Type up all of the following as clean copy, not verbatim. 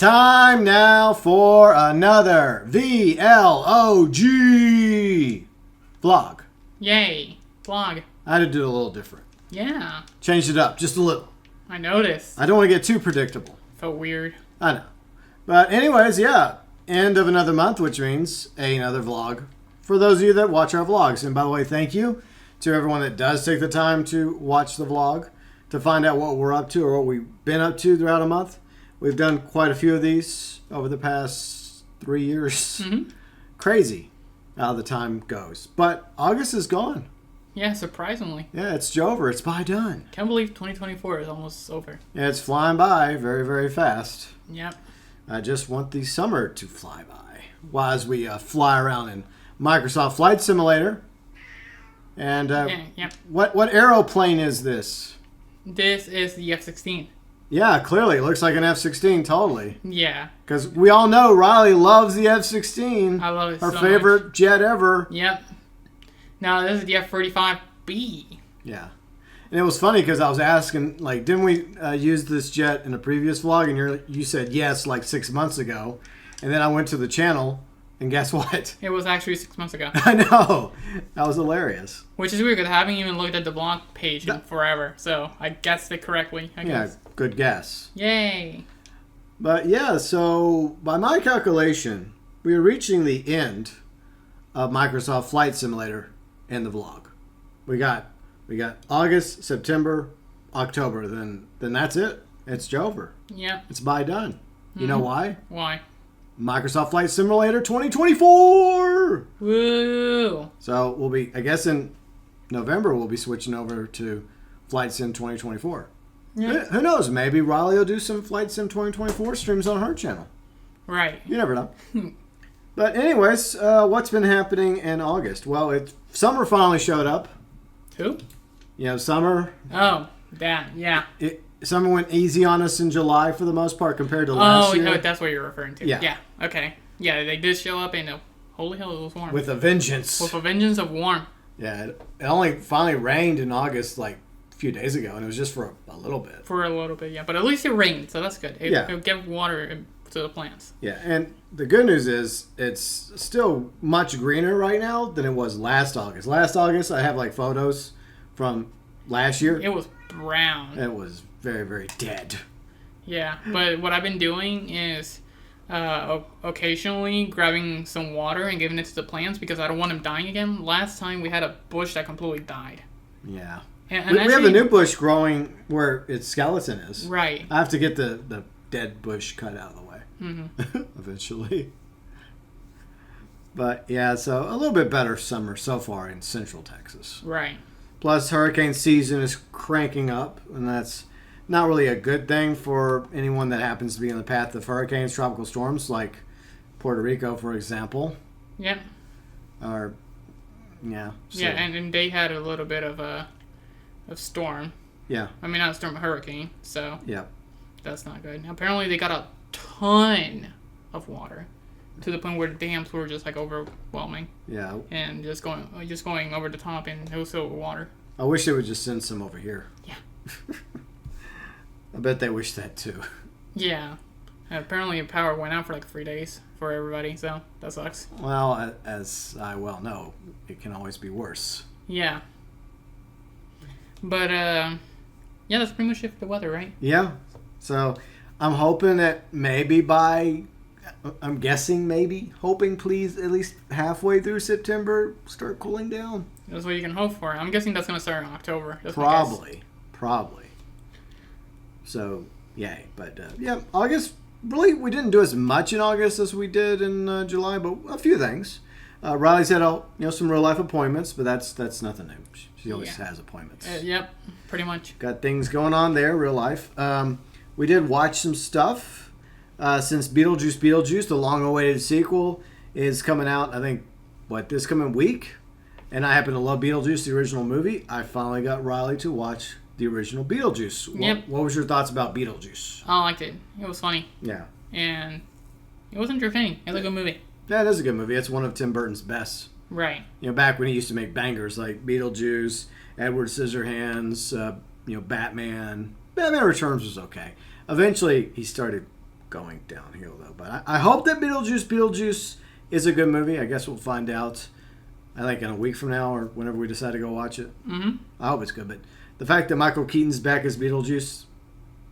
time now for another VLOG vlog. Yay. Vlog. I had to do it a little different. Yeah. Changed it up just a little. I noticed. I don't want to get too predictable. Felt weird. I know. But anyways, yeah. End of another month, which means another vlog for those of you that watch our vlogs. And by the way, thank you to everyone that does take the time to watch the vlog to find out what we're up to or what we've been up to throughout a month. We've done quite a few of these over the past 3 years. Mm-hmm. Crazy how the time goes. But August is gone. Yeah, surprisingly. Yeah, it's over. It's by done. Can't believe 2024 is almost over. Yeah, it's flying by very, very fast. Yep. I just want the summer to fly by while as we fly around in Microsoft Flight Simulator. And Yep. What aeroplane is this? This is the F-16. Yeah, clearly. It looks like an F-16 totally. Yeah. Because we all know Riley loves the F-16. I love it Her so favorite much. jet ever. Yep. Now, this is the F-35B. Yeah. And it was funny because I was asking, like, didn't we use this jet in a previous vlog? And you said yes, like 6 months ago. And then I went to the channel, and guess what? It was actually 6 months ago. I know. That was hilarious. Which is weird because I haven't even looked at the blog page in forever. So I guessed it correctly, I guess. Yeah, good guess. Yay. But yeah, so by my calculation, we are reaching the end of Microsoft Flight Simulator in the vlog. We got August, September, October. Then that's it. It's over. Yep. It's by done. You know why? Why? Microsoft Flight Simulator 2024. Woo. So we'll be, I guess, in November we'll be switching over to Flight Sim 2024. Yeah. Who knows? Maybe Riley will do some Flight Sim 2024 streams on her channel. Right. You never know. But anyways, what's been happening in August? Well, summer finally showed up. Who? You know, summer. Oh, that. Yeah. Summer went easy on us in July for the most part compared to last year. Oh, that's what you're referring to. Yeah. Yeah. Okay. Yeah, they did show up and holy hell, it was warm. With a vengeance. With a vengeance of warm. Yeah, it only finally rained in August like a few days ago, and it was just for a little bit. For a little bit, yeah. But at least it rained, so that's good. Yeah. It'll give water to the plants. Yeah, and the good news is it's still much greener right now than it was last August. Last August, I have like photos from last year. It was brown. It was very, very dead. Yeah, but what I've been doing is occasionally grabbing some water and giving it to the plants because I don't want them dying again. Last time we had a bush that completely died. Yeah. And we have a new bush growing where its skeleton is. Right. I have to get the dead bush cut out of the way Mm-hmm. eventually. But yeah, so a little bit better summer so far in Central Texas. Right. Plus, hurricane season is cranking up, and that's not really a good thing for anyone that happens to be in the path of hurricanes, tropical storms, like Puerto Rico, for example. Yep. Or, yeah. So, Yeah, and they had a little bit of storm. yeah. I mean, not a storm, a hurricane, so Yeah. that's not good. Apparently, they got a ton of water to the point where the dams were just like overwhelming Yeah. and just going over the top, and it was filled with water. I wish they would just send some over here. Yeah. I bet they wish that too. Yeah. Apparently, the power went out for like 3 days for everybody, so that sucks. Well, as I well know, it can always be worse. Yeah. But, yeah, that's pretty much it for the weather, right? Yeah. So I'm hoping that maybe hoping please, at least halfway through September, start cooling down. That's what you can hope for. I'm guessing that's going to start in October. That's my guess. Probably. So, yay. But, yeah, August, really, we didn't do as much in August as we did in July, but a few things. Riley's had some real-life appointments, but that's nothing new. She always has appointments. Yep, pretty much. Got things going on there, real life. We did watch some stuff since Beetlejuice, the long-awaited sequel, is coming out, I think, this coming week? And I happen to love Beetlejuice, the original movie. I finally got Riley to watch the original Beetlejuice. Yep. What was your thoughts about Beetlejuice? I liked it. It was funny. Yeah. And it was entertaining. It was a good movie. Yeah, it is a good movie. It's one of Tim Burton's best. Right. You know, back when he used to make bangers like Beetlejuice, Edward Scissorhands, Batman. Batman Returns was okay. Eventually, he started going downhill, though. But I hope that Beetlejuice is a good movie. I guess we'll find out, I think, in a week from now or whenever we decide to go watch it. Mm-hmm. I hope it's good. But the fact that Michael Keaton's back as Beetlejuice,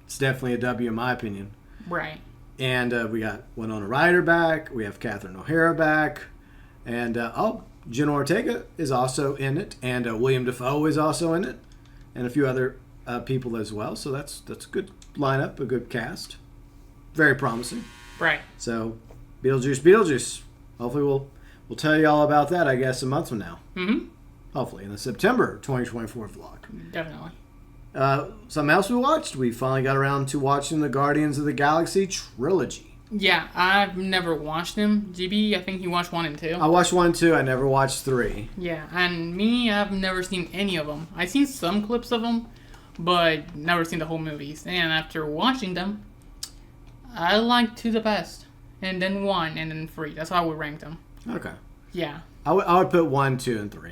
it's definitely a W in my opinion. Right. And we got Winona Ryder back. We have Catherine O'Hara back. And, Jenna Ortega is also in it. And William Dafoe is also in it. And a few other people as well. So that's a good lineup, a good cast. Very promising. Right. So, Beetlejuice. Hopefully we'll tell you all about that, I guess, a month from now. Mm-hmm. Hopefully, in the September 2024 vlog. Definitely. Something else we watched? We finally got around to watching the Guardians of the Galaxy trilogy. Yeah, I've never watched them. GB, I think you watched 1 and 2. I watched 1 and 2. I never watched 3. Yeah, and me, I've never seen any of them. I've seen some clips of them, but never seen the whole movies. And after watching them, I liked 2 the best. And then 1, and then 3. That's how I would rank them. Okay. Yeah. I would put 1, 2, and 3.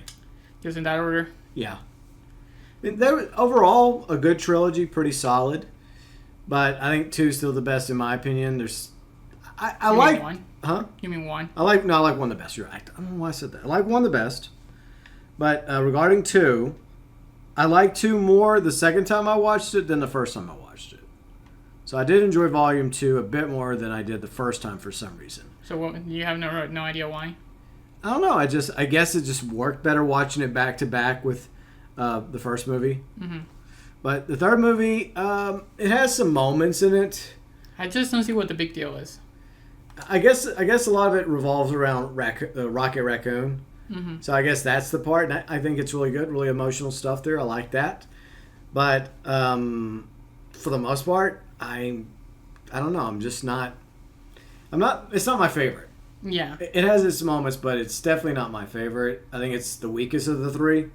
Just in that order? Yeah. They were, overall, a good trilogy, pretty solid. But I think 2 is still the best in my opinion. I You like... mean 1? Huh? You mean 1? I like 1 the best. You're right. I don't know why I said that. I like 1 the best. But regarding 2, I like 2 more the second time I watched it than the first time I watched it. So I did enjoy Volume 2 a bit more than I did the first time for some reason. So what, you have no idea why? I don't know. I guess it just worked better watching it back to back with the first movie. Mm-hmm. But the third movie, it has some moments in it. I just don't see what the big deal is. I guess a lot of it revolves around Rocket Raccoon. Mm-hmm. So I guess that's the part. And I think it's really good, really emotional stuff there. I like that. But for the most part, I don't know. It's not my favorite. Yeah. It has its moments, but it's definitely not my favorite. I think it's the weakest of the 3.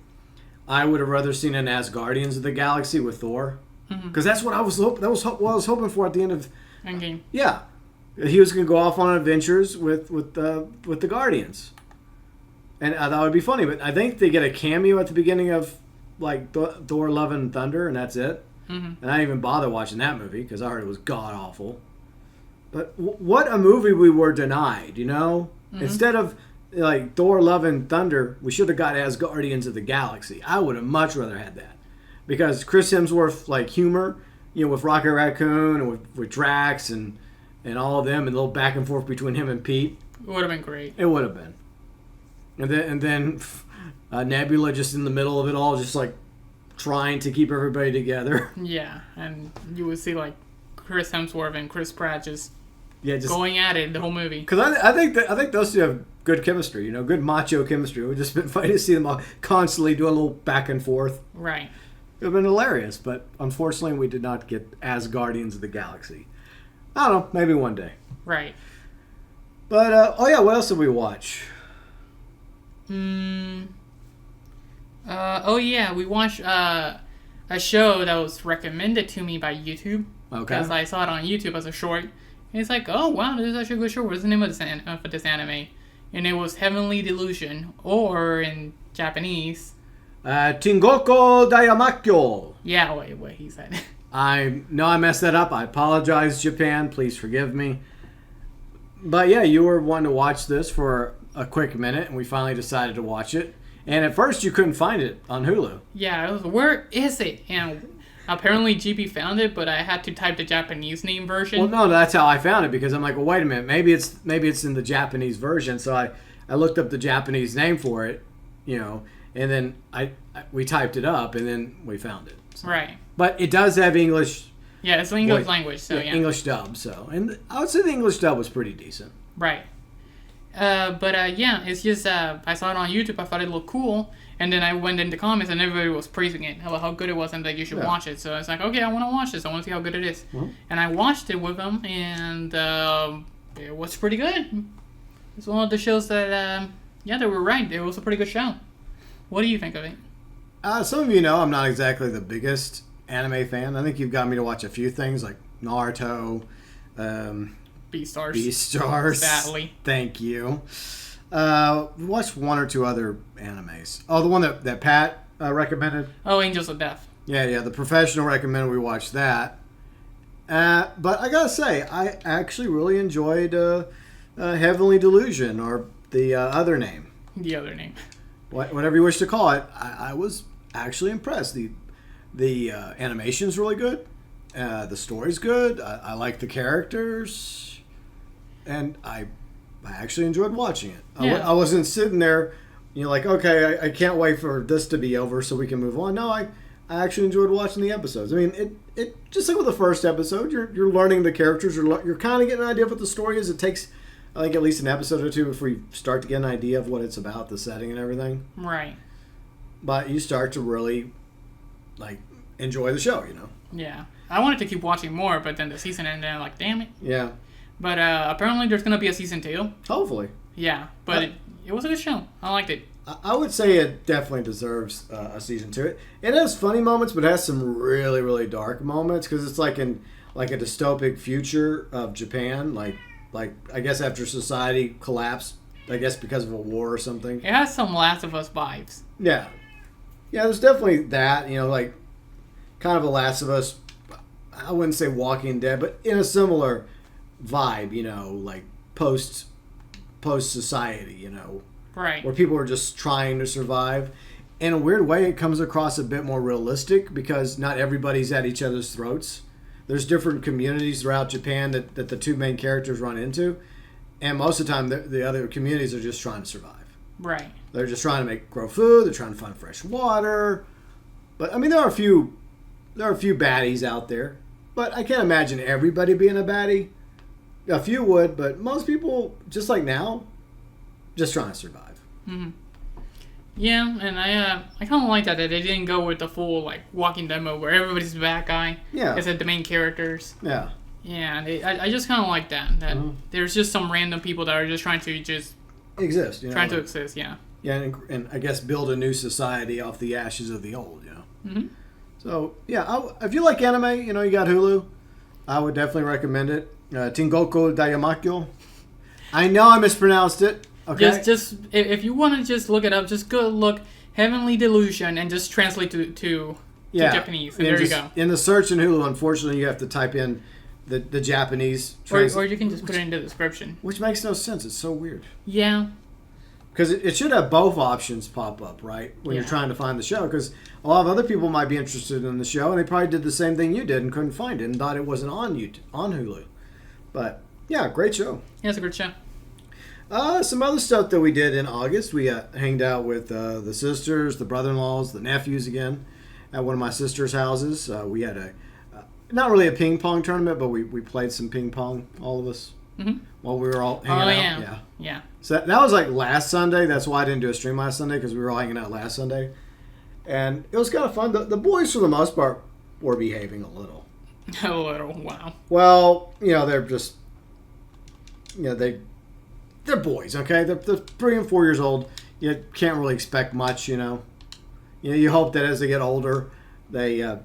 I would have rather seen an Asgardians of the Galaxy with Thor, because that's what I was what I was hoping for at the end of Endgame. Yeah, he was going to go off on adventures with the Guardians, and I thought it would be funny. But I think they get a cameo at the beginning of like Thor: Love and Thunder, and that's it. Mm-hmm. And I didn't even bother watching that movie because I heard it was god awful. But what a movie we were denied, you know? Mm-hmm. Instead of like Thor: Love and Thunder, we should have got Asgardians of the Galaxy. I would have much rather had that, because Chris Hemsworth like humor, with Rocket Raccoon and with Drax and all of them, and a little back and forth between him and Pete. It would have been great. It would have been. And then Nebula just in the middle of it all, just like trying to keep everybody together. Yeah, and you would see like Chris Hemsworth and Chris Pratt just just going at it the whole movie. Because I think those two have good chemistry, good macho chemistry. We've just been fighting to see them all constantly do a little back and forth. Right. It would have been hilarious, but unfortunately we did not get Asgardians of the Galaxy. I don't know, maybe one day. Right. But, what else did we watch? We watched a show that was recommended to me by YouTube. Okay. Because I saw it on YouTube as a short. And it's like, oh, wow, this is actually a good show. What's the name of this anime? And it was Heavenly Delusion, or in Japanese... Tingoko Dayamakyo. Yeah, what he said. I know I messed that up. I apologize, Japan. Please forgive me. But yeah, you were wanting to watch this for a quick minute, and we finally decided to watch it. And at first, you couldn't find it on Hulu. Yeah, I was, where is it? And apparently GB found it, but I had to type the Japanese name version. Well, no, that's how I found it, because I'm like, well, wait a minute, maybe it's in the Japanese version. So I looked up the Japanese name for it, and then we typed it up, and then we found it. So. Right. But it does have English. Yeah, it's English language, so yeah. English dub, so. And I would say the English dub was pretty decent. Right. It's just, I saw it on YouTube, I thought it looked cool, and then I went into comments and everybody was praising it, how good it was, and that you should watch it. So I was like, okay, I want to watch this, I want to see how good it is. Mm-hmm. And I watched it with them, and it was pretty good. It's one of the shows that, they were right, it was a pretty good show. What do you think of it? Some of you know I'm not exactly the biggest anime fan. I think you've got me to watch a few things like Naruto, Beastars. Sadly. Thank you. We watched one or two other animes. Oh, the one that Pat recommended. Oh, Angels of Death. Yeah. The Professional recommended we watch that. But I gotta say, I actually really enjoyed Heavenly Delusion, or the other name. The other name. Whatever you wish to call it. I was actually impressed. The animation's really good. The story's good. I like the characters. And I actually enjoyed watching it. Yeah. I wasn't sitting there, like, okay, I can't wait for this to be over so we can move on. No, I actually enjoyed watching the episodes. I mean, it just like with the first episode, you're learning the characters. You're kind of getting an idea of what the story is. It takes, I think, at least an episode or two before you start to get an idea of what it's about, the setting and everything. Right. But you start to really, enjoy the show, Yeah. I wanted to keep watching more, but then the season ended, and I'm like, damn it. Yeah. But apparently there's going to be a season 2. Hopefully. Yeah, but it was a good show. I liked it. I would say it definitely deserves a season 2. It has funny moments, but it has some really, really dark moments, because it's like a dystopic future of Japan, like I guess after society collapsed, I guess because of a war or something. It has some Last of Us vibes. Yeah. Yeah, there's definitely that, kind of a Last of Us, I wouldn't say Walking Dead, but in a similar vibe, like post society, Right. where people are just trying to survive. In a weird way, it comes across a bit more realistic, because not everybody's at each other's throats. There's different communities throughout Japan that the two main characters run into, and most of the time the other communities are just trying to survive. Right. They're just trying to grow food. They're trying to find fresh water. But I mean, there are a few baddies out there, but I can't imagine everybody being a baddie. A few would, but most people, just like now, just trying to survive. Mm-hmm. Yeah, and I kind of like that they didn't go with the full Walking Dead mode where everybody's the bad guy. Yeah. It's the main characters. Yeah. Yeah, and I just kind of like that there's just some random people that are just trying to exist. To exist. Yeah. Yeah, and I guess build a new society off the ashes of the old. Mm-hmm. So yeah, if you like anime, you got Hulu. I would definitely recommend it. Tingoku Dayamakyo. I know I mispronounced it. Okay. Just if you want to just look it up, just go look Heavenly Delusion and just translate to Japanese. And there you go. In the search in Hulu, unfortunately, you have to type in the Japanese. Or you can just put it in the description. Which makes no sense. It's so weird. Yeah. Because it should have both options pop up, right? When you're trying to find the show. Because a lot of other people might be interested in the show, and they probably did the same thing you did and couldn't find it and thought it wasn't on Hulu. But, yeah, great show. Yeah, it's a great show. Some other stuff that we did in August. We hanged out with the sisters, the brother-in-laws, the nephews again at one of my sister's houses. We had not really a ping pong tournament, but we played some ping pong, all of us, while we were all hanging out. Yeah. So that was last Sunday. That's why I didn't do a stream last Sunday, because we were all hanging out last Sunday. And it was kind of fun. The boys, for the most part, were behaving a little. A little, wow. Well, they're just, they're boys, okay? They're 3 and 4 years old. You can't really expect much, You hope that as they get older, they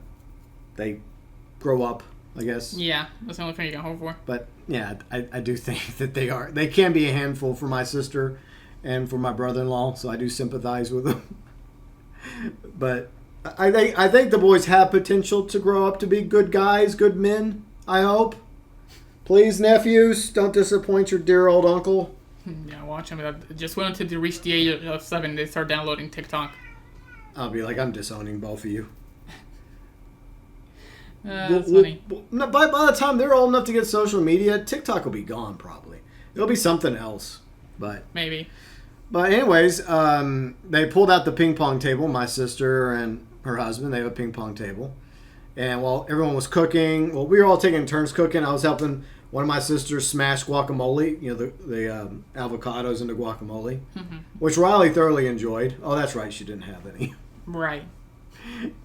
grow up, I guess. Yeah, that's the only thing you can hope for. But yeah, I do think that they can be a handful for my sister and for my brother-in-law, so I do sympathize with them. But I think the boys have potential to grow up to be good guys, good men, I hope. Please, nephews, don't disappoint your dear old uncle. Yeah, watch them. Just wait until they reach the age of 7, they start downloading TikTok. I'll be like, I'm disowning both of you. That's funny. By the time they're old enough to get social media, TikTok will be gone probably. It'll be something else. But maybe. But anyways, they pulled out the ping pong table. My sister and her husband, they have a ping pong table. And while everyone was cooking, we were all taking turns cooking. I was helping one of my sisters smash guacamole, the avocados into guacamole, which Riley thoroughly enjoyed. Oh, that's right, she didn't have any. Right.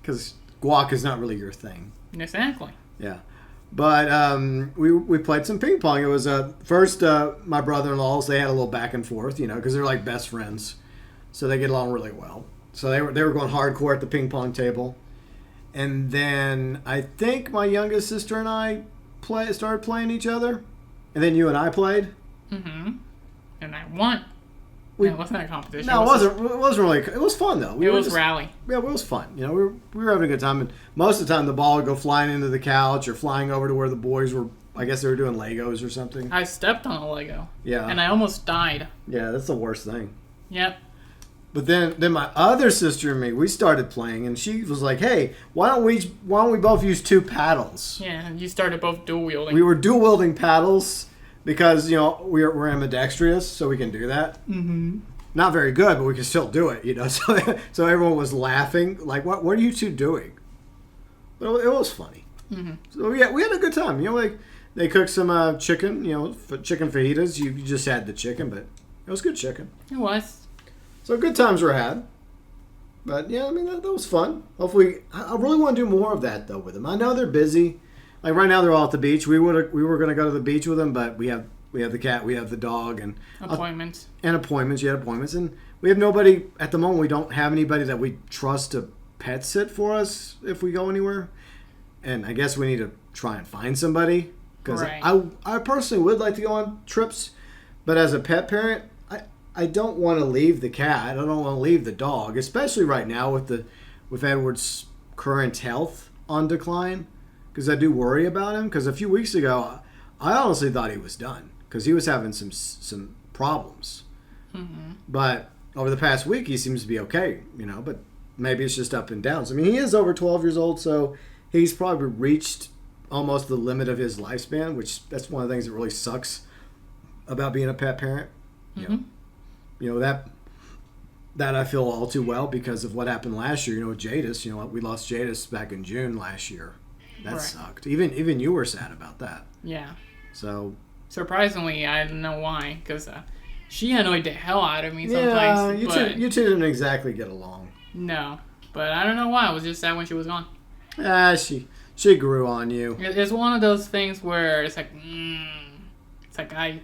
Because guac is not really your thing. Exactly. Yeah. But we played some ping pong. It was first my brother-in-laws. They had a little back and forth, because they're like best friends, so they get along really well. So they were going hardcore at the ping pong table, and then I think my youngest sister and I started playing each other, and then you and I played. And I won. it wasn't a competition. No, it wasn't. It wasn't really. It was fun though. It was rally. Yeah, it was fun. You know, we were having a good time, and most of the time the ball would go flying into the couch or flying over to where the boys were. I guess they were doing Legos or something. I stepped on a Lego. Yeah. And I almost died. Yeah, that's the worst thing. Yep. But then my other sister and me, we started playing, and she was like, "Hey, why don't we both use 2 paddles?" Yeah, and you started both dual wielding. We were dual wielding paddles because we're ambidextrous, so we can do that. Mm-hmm. Not very good, but we can still do it. So everyone was laughing, like, "What are you two doing?" But it was funny. Mm-hmm. So yeah, we had a good time. Like they cooked some chicken, chicken fajitas. You just had the chicken, but it was good chicken. It was. So good times were had. But yeah, I mean that was fun. Hopefully, I really want to do more of that though with them. I know they're busy. Like right now, they're all at the beach. We were going to go to the beach with them, but we have the cat, we have the dog, and Appointments. Appointments. You had appointments, and we have nobody at the moment. We don't have anybody that we trust to pet sit for us if we go anywhere. And I guess we need to try and find somebody because Right. I personally would like to go on trips, but as a pet parent, I don't want to leave the cat. I don't want to leave the dog, especially right now with Edward's current health on decline, because I do worry about him. Because a few weeks ago, I honestly thought he was done because he was having some problems. Mm-hmm. But over the past week, he seems to be okay. But maybe it's just up and downs. I mean, he is over 12 years old, so he's probably reached almost the limit of his lifespan, which that's one of the things that really sucks about being a pet parent. Mm-hmm. That I feel all too well because of what happened last year. With Jadis, we lost Jadis back in June last year. That Right. sucked. Even you were sad about that. Yeah. So Surprisingly, I don't know why, because she annoyed the hell out of me yeah, sometimes. you two didn't exactly get along. No, but I don't know why. I was just sad when she was gone. She grew on you. It's one of those things where it's like,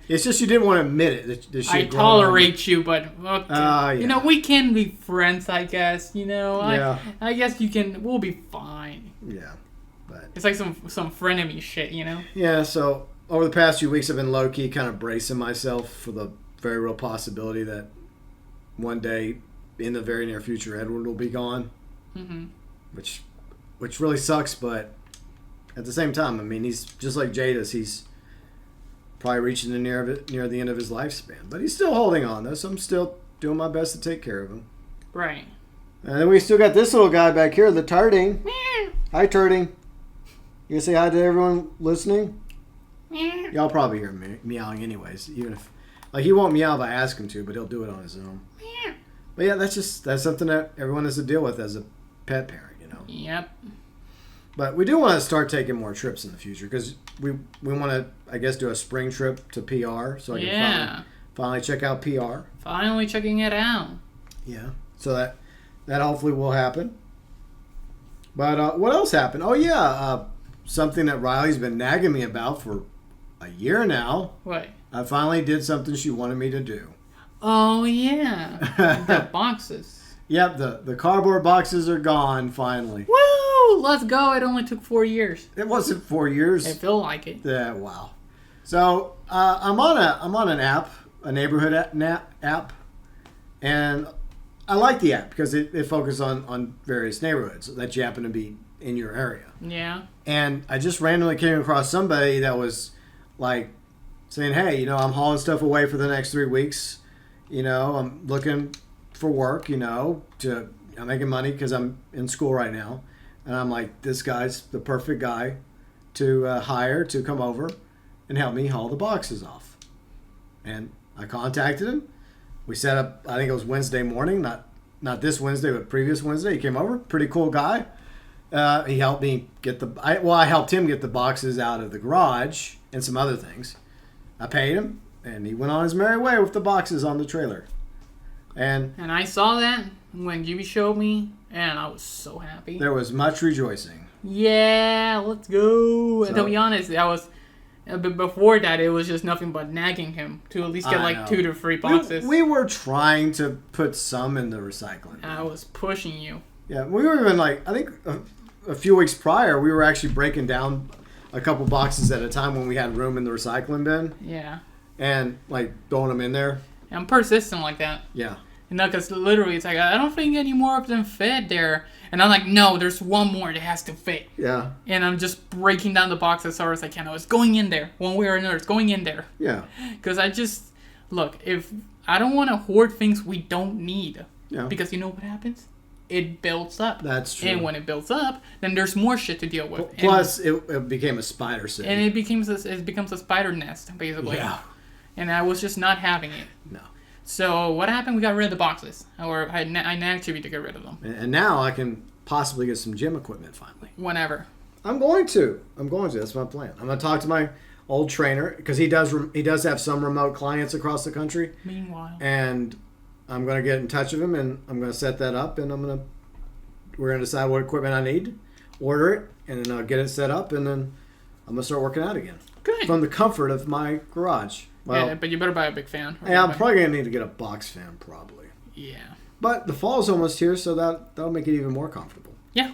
It's just you didn't want to admit it. That she I had grown on you. tolerate you, but Yeah. we can be friends, I guess. Yeah. I guess we'll be fine. Yeah, but It's like some frenemy shit, yeah. So over the past few weeks, I've been low key kind of bracing myself for the very real possibility that one day in the very near future, Edward will be gone. Mm-hmm. Which really sucks, but at the same time, I mean, he's just like Jadis. He's probably reaching near the end of his lifespan, but he's still holding on though. So I'm still doing my best to take care of him. Right. And then we still got this little guy back here, the Turding. Hi, Turding. You gonna say hi to everyone listening? Y'all probably hear him meowing anyways, even if he won't meow if I ask him to, but he'll do it on his own. But yeah, that's something that everyone has to deal with as a pet parent. Yep. But we do want to start taking more trips in the future because we want to, I guess, do a spring trip to PR so I can finally check out PR. Finally checking it out. Yeah. So that hopefully will happen. But what else happened? Oh, yeah. Something that Riley's been nagging me about for a year now. What? I finally did something she wanted me to do. Oh, yeah. The boxes. Yep, the cardboard boxes are gone finally. Woo! Let's go. It only took 4 years. It wasn't 4 years. I feel like it. Yeah, wow. So I'm on an app, a neighborhood app, and I like the app because it focuses on various neighborhoods that you happen to be in your area. Yeah. And I just randomly came across somebody that was like saying, "Hey, I'm hauling stuff away for the next 3 weeks. I'm looking for work. I'm making money because I'm in school right now." And I'm like, this guy's the perfect guy to hire to come over and help me haul the boxes off. And I contacted him. We set up, I think it was Wednesday morning, not this Wednesday, but previous Wednesday. He came over, pretty cool guy. He helped me I helped him get the boxes out of the garage and some other things. I paid him, and he went on his merry way with the boxes on the trailer. And I saw that when Jimmy showed me, and I was so happy. there was much rejoicing. Yeah, let's go. And to be honest, but before that, it was just nothing but nagging him to at least get like 2 to 3 boxes. We were trying to put some in the recycling bin. I was pushing you. Yeah, we were even I think a few weeks prior, we were actually breaking down a couple boxes at a time when we had room in the recycling bin. Yeah. And throwing them in there. I'm persistent like that. Yeah. Because literally it's like, I don't think any more of them fit there. And I'm like, no, there's one more that has to fit. Yeah. And I'm just breaking down the box as hard as I can. Oh, it's going in there. One way or another, it's going in there. Yeah. Because look, if I don't want to hoard things we don't need. Yeah. Because you know what happens? It builds up. That's true. And when it builds up, then there's more shit to deal with. Plus, it became a spider city. And it becomes a spider nest, basically. Yeah. And I was just not having it. No. So what happened? We got rid of the boxes. Or I nagged Chibi to get rid of them. And now I can possibly get some gym equipment finally. Whenever. I'm going to. That's my plan. I'm going to talk to my old trainer because he does have some remote clients across the country. Meanwhile. And I'm going to get in touch with him and I'm going to set that up and we're going to decide what equipment I need, order it, and then I'll get it set up and then I'm going to start working out again. Good. From the comfort of my garage. Well, yeah, but you better buy a big fan. Yeah, I'm probably going to need to get a box fan probably. Yeah. But the fall's almost here, so that'll make it even more comfortable. Yeah.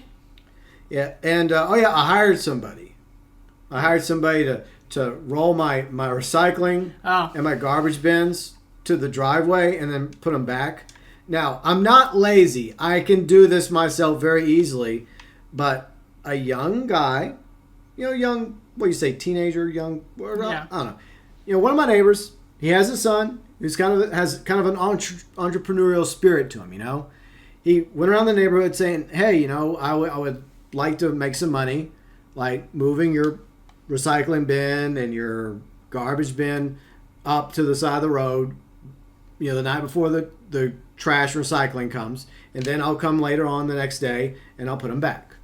Yeah, and I hired somebody. I hired somebody to roll my recycling and my garbage bins to the driveway and then put them back. Now, I'm not lazy. I can do this myself very easily, but a young guy, young, what do you say, teenager, young, yeah. I don't know. One of my neighbors, he has a son who's has kind of an entrepreneurial spirit to him, He went around the neighborhood saying, hey, I would like to make some money, like moving your recycling bin and your garbage bin up to the side of the road, the night before the trash recycling comes, and then I'll come later on the next day and I'll put them back.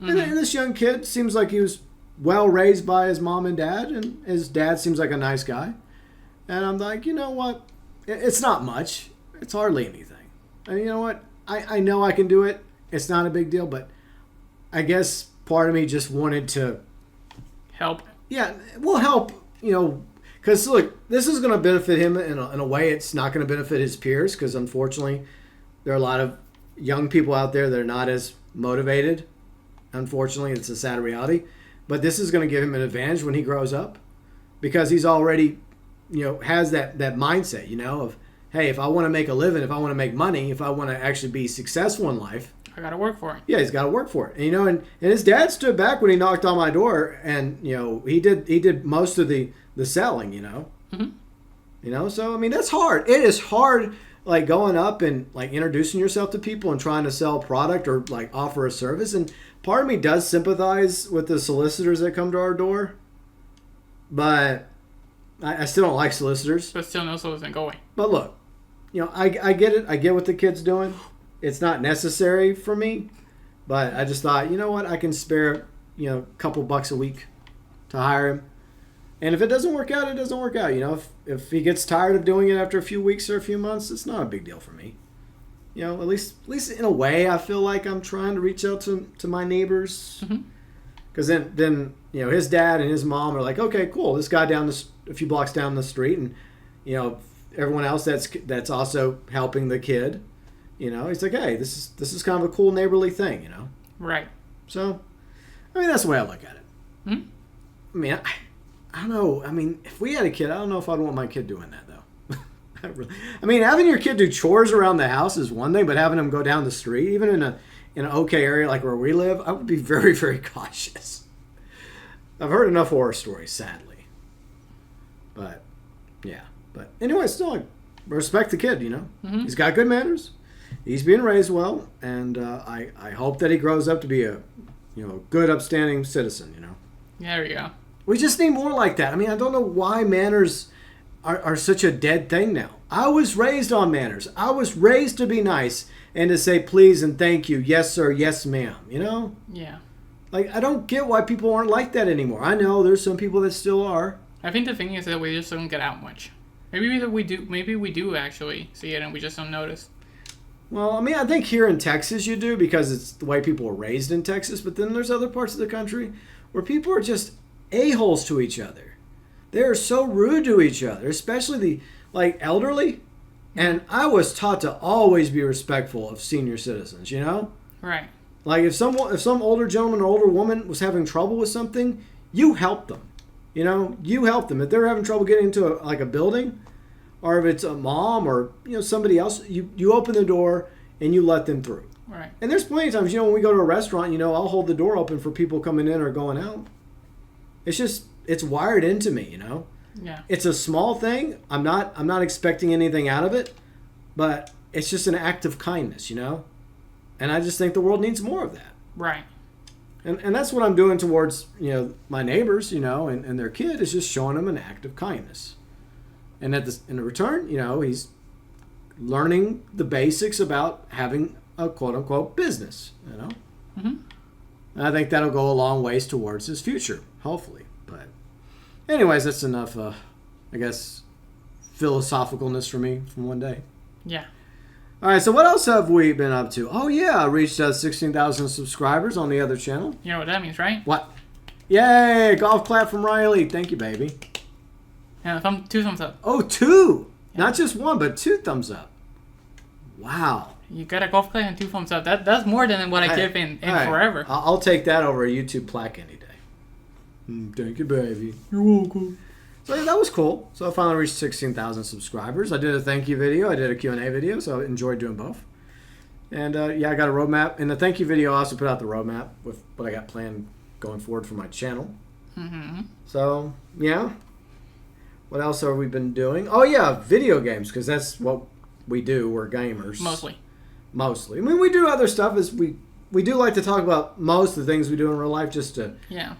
Mm-hmm. And this young kid seems like he was well raised by his mom and dad, and his dad seems like a nice guy. And I'm like, you know what? It's not much. It's hardly anything. And you know what? I know I can do it. It's not a big deal, but I guess part of me just wanted to help. Yeah, we'll help, because look, this is going to benefit him in a way. It's not going to benefit his peers because unfortunately there are a lot of young people out there that are not as motivated. Unfortunately, it's a sad reality. But this is going to give him an advantage when he grows up because he's already, has that mindset, of, hey, if I want to make a living, if I want to make money, if I want to actually be successful in life, I got to work for it. Yeah, he's got to work for it. And, and his dad stood back when he knocked on my door and, he did most of the selling, Mm-hmm. So, I mean, that's hard. It is hard, like, going up and, like, introducing yourself to people and trying to sell a product or, like, offer a service. And part of me does sympathize with the solicitors that come to our door. But I still don't like solicitors. But still no soliciting going. But look, I get it. I get what the kid's doing. It's not necessary for me. But I just thought, you know what? I can spare, a couple bucks a week to hire him. And if it doesn't work out, it doesn't work out. If he gets tired of doing it after a few weeks or a few months, it's not a big deal for me. At least in a way, I feel like I'm trying to reach out to my neighbors. Because then his dad and his mom are like, okay, cool. This guy a few blocks down the street, and everyone else that's also helping the kid. He's like, hey, this is kind of a cool neighborly thing. Right. So, I mean, that's the way I look at it. Hmm? I mean, I don't know. I mean, if we had a kid, I don't know if I'd want my kid doing that, though. I mean, having your kid do chores around the house is one thing, but having him go down the street, even in an okay area like where we live, I would be very, very cautious. I've heard enough horror stories, sadly. But, yeah. But anyway, still, I respect the kid, Mm-hmm. He's got good manners. He's being raised well, and I hope that he grows up to be a good, upstanding citizen, There you go. We just need more like that. I mean, I don't know why manners are such a dead thing now. I was raised on manners. I was raised to be nice and to say please and thank you, yes sir, yes ma'am, Yeah. Like, I don't get why people aren't like that anymore. I know there's some people that still are. I think the thing is that we just don't get out much. Maybe we do actually see it and we just don't notice. Well, I mean, I think here in Texas you do because it's the way people were raised in Texas, but then there's other parts of the country where people are just a-holes to each other. They are so rude to each other, especially the elderly. And I was taught to always be respectful of senior citizens, Right. Like if some older gentleman or older woman was having trouble with something, you help them. You help them. If they're having trouble getting into a building or if it's a mom or somebody else, you open the door and you let them through. Right. And there's plenty of times, when we go to a restaurant, I'll hold the door open for people coming in or going out. It's wired into me, Yeah. It's a small thing. I'm not expecting anything out of it, but it's just an act of kindness, And I just think the world needs more of that. Right. And that's what I'm doing towards, my neighbors, and their kid, is just showing them an act of kindness. And in return, he's learning the basics about having a quote-unquote business, Mm-hmm. And I think that'll go a long ways towards his future, hopefully. But anyways, that's enough, I guess, philosophicalness for me from one day. Yeah. All right, so what else have we been up to? Oh, yeah, I reached 16,000 subscribers on the other channel. You know what that means, right? What? Yay, golf clap from Riley. Thank you, baby. Yeah, 2 thumbs up. Oh, 2. Yeah. Not just 1, but 2 thumbs up. Wow. You got a golf clap and 2 thumbs up. That's more than what I give in forever. I'll take that over a YouTube plaque any day. Thank you, baby. You're welcome. So yeah, that was cool. So I finally reached 16,000 subscribers. I did a thank you video. I did a Q&A video, so I enjoyed doing both. And I got a roadmap. In the thank you video, I also put out the roadmap with what I got planned going forward for my channel. Mm-hmm. So, yeah. What else have we been doing? Oh, yeah, video games, because that's what we do. We're gamers. Mostly. I mean, we do other stuff. We do like to talk about most of the things we do in real life just to... Yeah.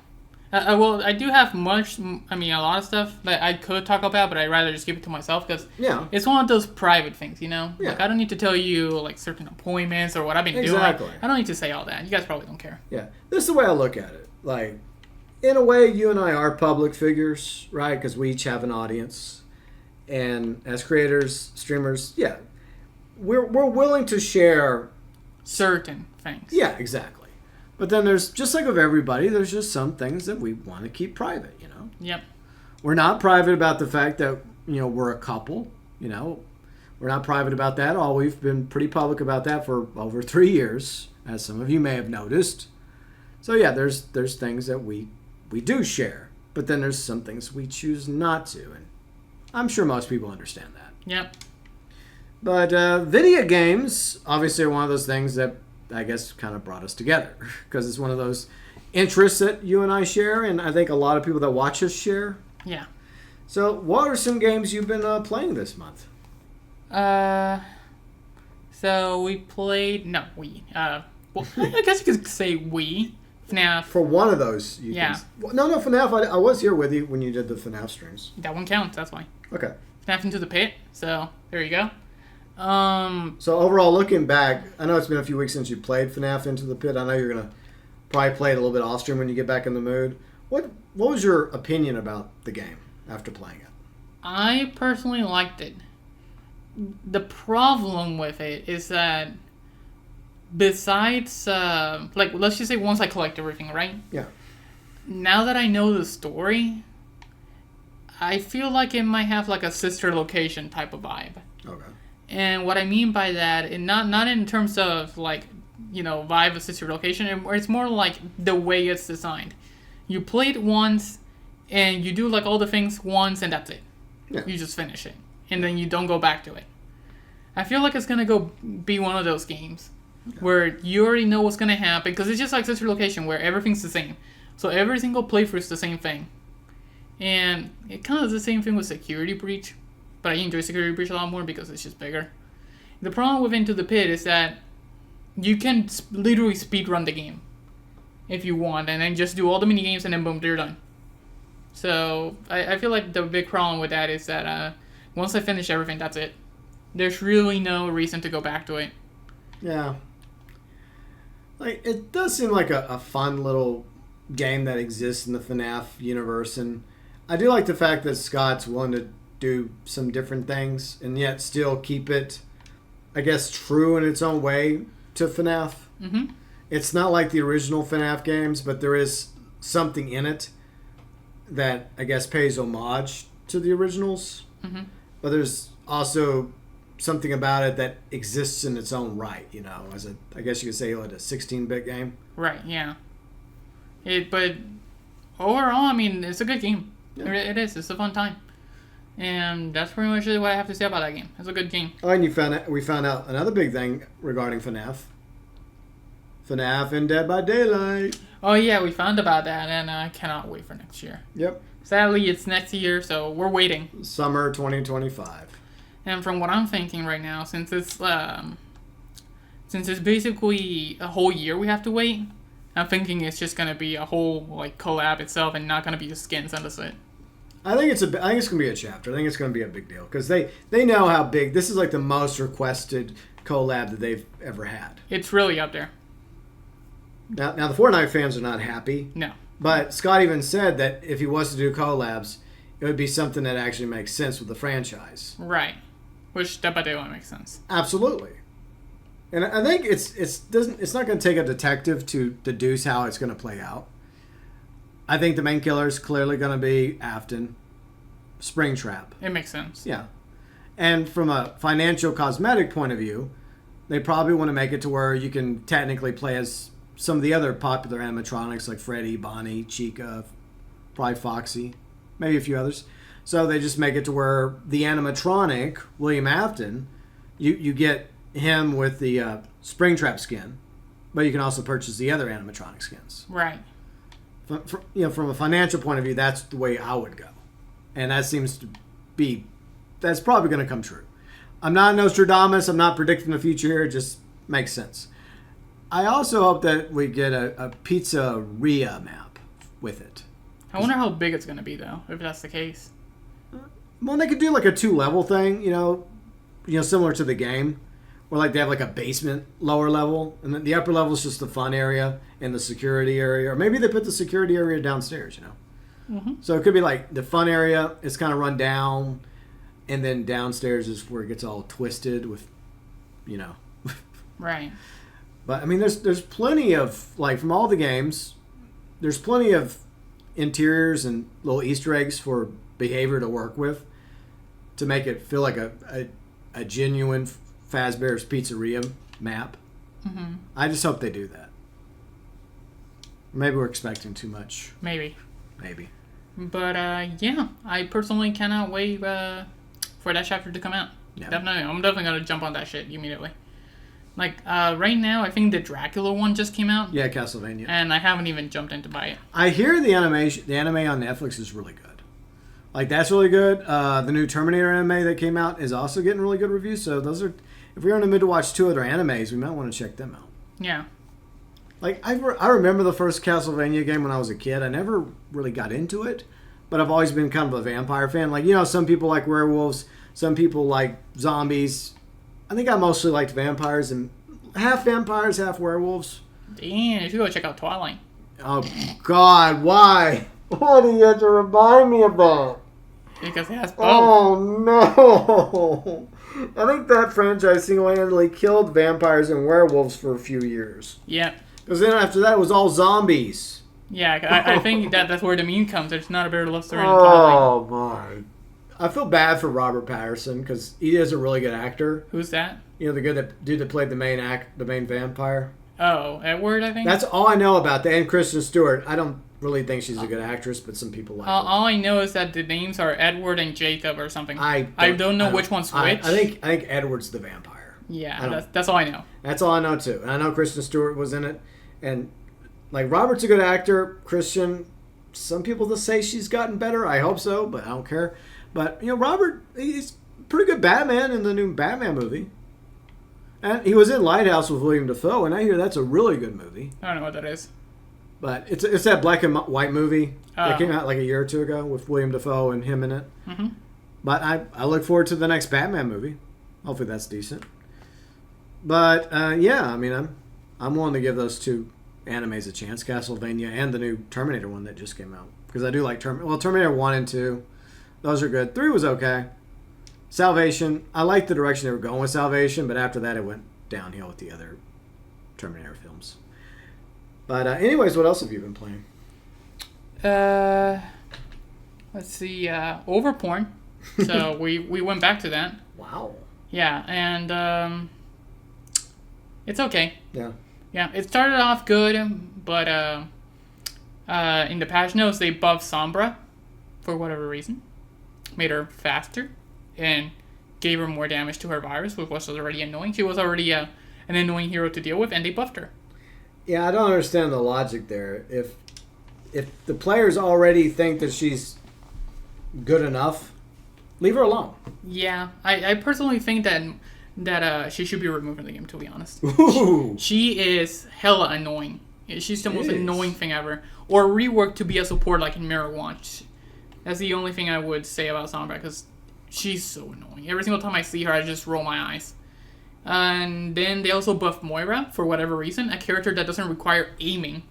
Well, I do have a lot of stuff that I could talk about, but I'd rather just keep it to myself because it's one of those private things, Yeah. Like, I don't need to tell you, like, certain appointments or what I've been doing. I don't need to say all that. You guys probably don't care. Yeah. This is the way I look at it. Like, in a way, you and I are public figures, right? Because we each have an audience. And as creators, streamers, yeah, we're willing to share... certain things. Yeah, exactly. But then there's, just like with everybody, there's just some things that we want to keep private, Yep. We're not private about the fact that, we're a couple, We're not private about that. We've been pretty public about that for over 3 years, as some of you may have noticed. So yeah, there's things that we do share, but then there's some things we choose not to, and I'm sure most people understand that. Yep. But video games, obviously, are one of those things that I guess kind of brought us together because it's one of those interests that you and I share, and I think a lot of people that watch us share. Yeah. So, what are some games you've been playing this month? So we played well, I guess you could say FNAF. For one of those, No, FNAF. I was here with you when you did the FNAF streams. That one counts. That's why. Okay. FNAF Into the Pit. So there you go. So overall, looking back, I know it's been a few weeks since you played FNAF Into the Pit. I know you're gonna probably play it a little bit off stream when you get back in the mood. What was your opinion about the game after playing it? I personally liked it. The problem with it is that besides, let's just say once I collect everything, right? Yeah. Now that I know the story, I feel like it might have like a sister location type of vibe. Okay. And what I mean by that, and not in terms of vibe of sister location, it's more like the way it's designed. You play it once, and you do like all the things once, and that's it. Yeah. You just finish it, and then you don't go back to it. I feel like it's gonna be one of those games where you already know what's gonna happen because it's just like sister location where everything's the same. So every single playthrough is the same thing, and it kind of is the same thing with Security Breach. But I enjoy Security Breach a lot more because it's just bigger. The problem with Into the Pit is that you can literally speedrun the game if you want, and then just do all the mini games, and then boom, they're done. So I feel like the big problem with that is that once I finish everything, that's it. There's really no reason to go back to it. Yeah. Like, it does seem like a fun little game that exists in the FNAF universe, and I do like the fact that Scott's willing to do some different things and yet still keep it, I guess, true in its own way to FNAF. Mm-hmm. It's not like the original FNAF games, but there is something in it that I guess pays homage to the originals. Mm-hmm. But there's also something about it that exists in its own right, as I guess you could say, like a 16-bit game. Right, yeah. But overall, I mean, it's a good game. Yeah. It is. It's a fun time. And that's pretty much what I have to say about that game. It's a good game. Oh, and we found out another big thing regarding FNAF. FNAF and Dead by Daylight. Oh yeah, we found about that, and I cannot wait for next year. Yep. Sadly, it's next year, so we're waiting. Summer 2025. And from what I'm thinking right now, since it's basically a whole year we have to wait, I'm thinking it's just gonna be a whole like collab itself, and not gonna be the skins on the set. I think it's gonna be a chapter. I think it's gonna be a big deal because they know how big this is. Like the most requested collab that they've ever had. It's really up there. Now the Fortnite fans are not happy. No. But Scott even said that if he was to do collabs, it would be something that actually makes sense with the franchise. Right. Which Dead by Daylight makes sense. Absolutely. And I think it's not going to take a detective to deduce how it's going to play out. I think the main killer is clearly going to be Afton, Springtrap. It makes sense. Yeah. And from a financial cosmetic point of view, they probably want to make it to where you can technically play as some of the other popular animatronics like Freddy, Bonnie, Chica, probably Foxy, maybe a few others. So they just make it to where the animatronic, William Afton, you get him with the Springtrap skin, but you can also purchase the other animatronic skins. Right. From a financial point of view, that's the way I would go. And that seems to be, that's probably going to come true. I'm not Nostradamus. I'm not predicting the future here. It just makes sense. I also hope that we get a pizzeria map with it. I wonder how big it's going to be, though, if that's the case. Well, they could do like a 2-level thing, similar to the game, where like they have like a basement lower level, and then the upper level is just the fun area and the security area, or maybe they put the security area downstairs. Mm-hmm. So it could be like the fun area is kind of run down, and then downstairs is where it gets all twisted with, Right. But I mean, there's plenty of like from all the games, there's plenty of interiors and little Easter eggs for behavior to work with to make it feel like a genuine Fazbear's Pizzeria map. Mm-hmm. I just hope they do that. Maybe we're expecting too much. Maybe. But yeah, I personally cannot wait for that chapter to come out. Yeah. Definitely, I'm definitely gonna jump on that shit immediately. Like right now, I think the Dracula one just came out. Yeah, Castlevania. And I haven't even jumped in to buy it. I hear the anime on Netflix is really good. Like that's really good. The new Terminator anime that came out is also getting really good reviews. So those are, if we're in the mood to watch 2 other animes, we might want to check them out. Yeah. Like I remember the first Castlevania game when I was a kid. I never really got into it, but I've always been kind of a vampire fan. Like some people like werewolves, some people like zombies. I think I mostly liked vampires, and half vampires, half werewolves. Damn, you should go check out Twilight. Oh God, why? Why do you have to remind me of that? Because it has both. Oh no! I think that franchise single-handedly killed vampires and werewolves for a few years. Yep. Because then after that, it was all zombies. Yeah, I think that's where the meme comes. There's not a better love story than Twilight. Oh my! I feel bad for Robert Patterson because he is a really good actor. Who's that? The dude that played the main vampire. Oh, Edward, I think. That's all I know about that. And Kristen Stewart. I don't really think she's a good actress, but some people like her. All I know is that the names are Edward and Jacob or something. I don't know which one's which. I think Edward's the vampire. Yeah, that's all I know. That's all I know too. And I know Kristen Stewart was in it, and like Robert's a good actor. Christian, some people just say she's gotten better. I hope so, but I don't care. But Robert, he's a pretty good Batman in the new Batman movie. And he was in Lighthouse with William Dafoe, and I hear that's a really good movie. I don't know what that is. But it's that black and white movie that came out like a year or 2 ago with William Dafoe and him in it. Mm-hmm. But I look forward to the next Batman movie. Hopefully that's decent. But yeah, I mean I'm willing to give those 2 animes a chance, Castlevania and the new Terminator one that just came out, because I do like Terminator 1 and 2. Those are good. 3 was okay. Salvation, I liked the direction they were going with Salvation, but after that it went downhill with the other Terminator films. But anyways, what else have you been playing? Let's see, Overporn. So we went back to that. Wow. Yeah, and it's okay. Yeah. Yeah, it started off good, but in the patch notes they buffed Sombra for whatever reason. made her faster and gave her more damage to her virus, which was already annoying. She was already an annoying hero to deal with, and they buffed her. Yeah, I don't understand the logic there. If the players already think that she's good enough, leave her alone. Yeah, I personally think that she should be removed from the game, to be honest. Ooh. She is hella annoying. She's the most annoying thing ever. Or rework to be a support like in Mirror Watch. That's the only thing I would say about Sombra, because she's so annoying. Every single time I see her, I just roll my eyes. And then they also buffed Moira, for whatever reason. A character that doesn't require aiming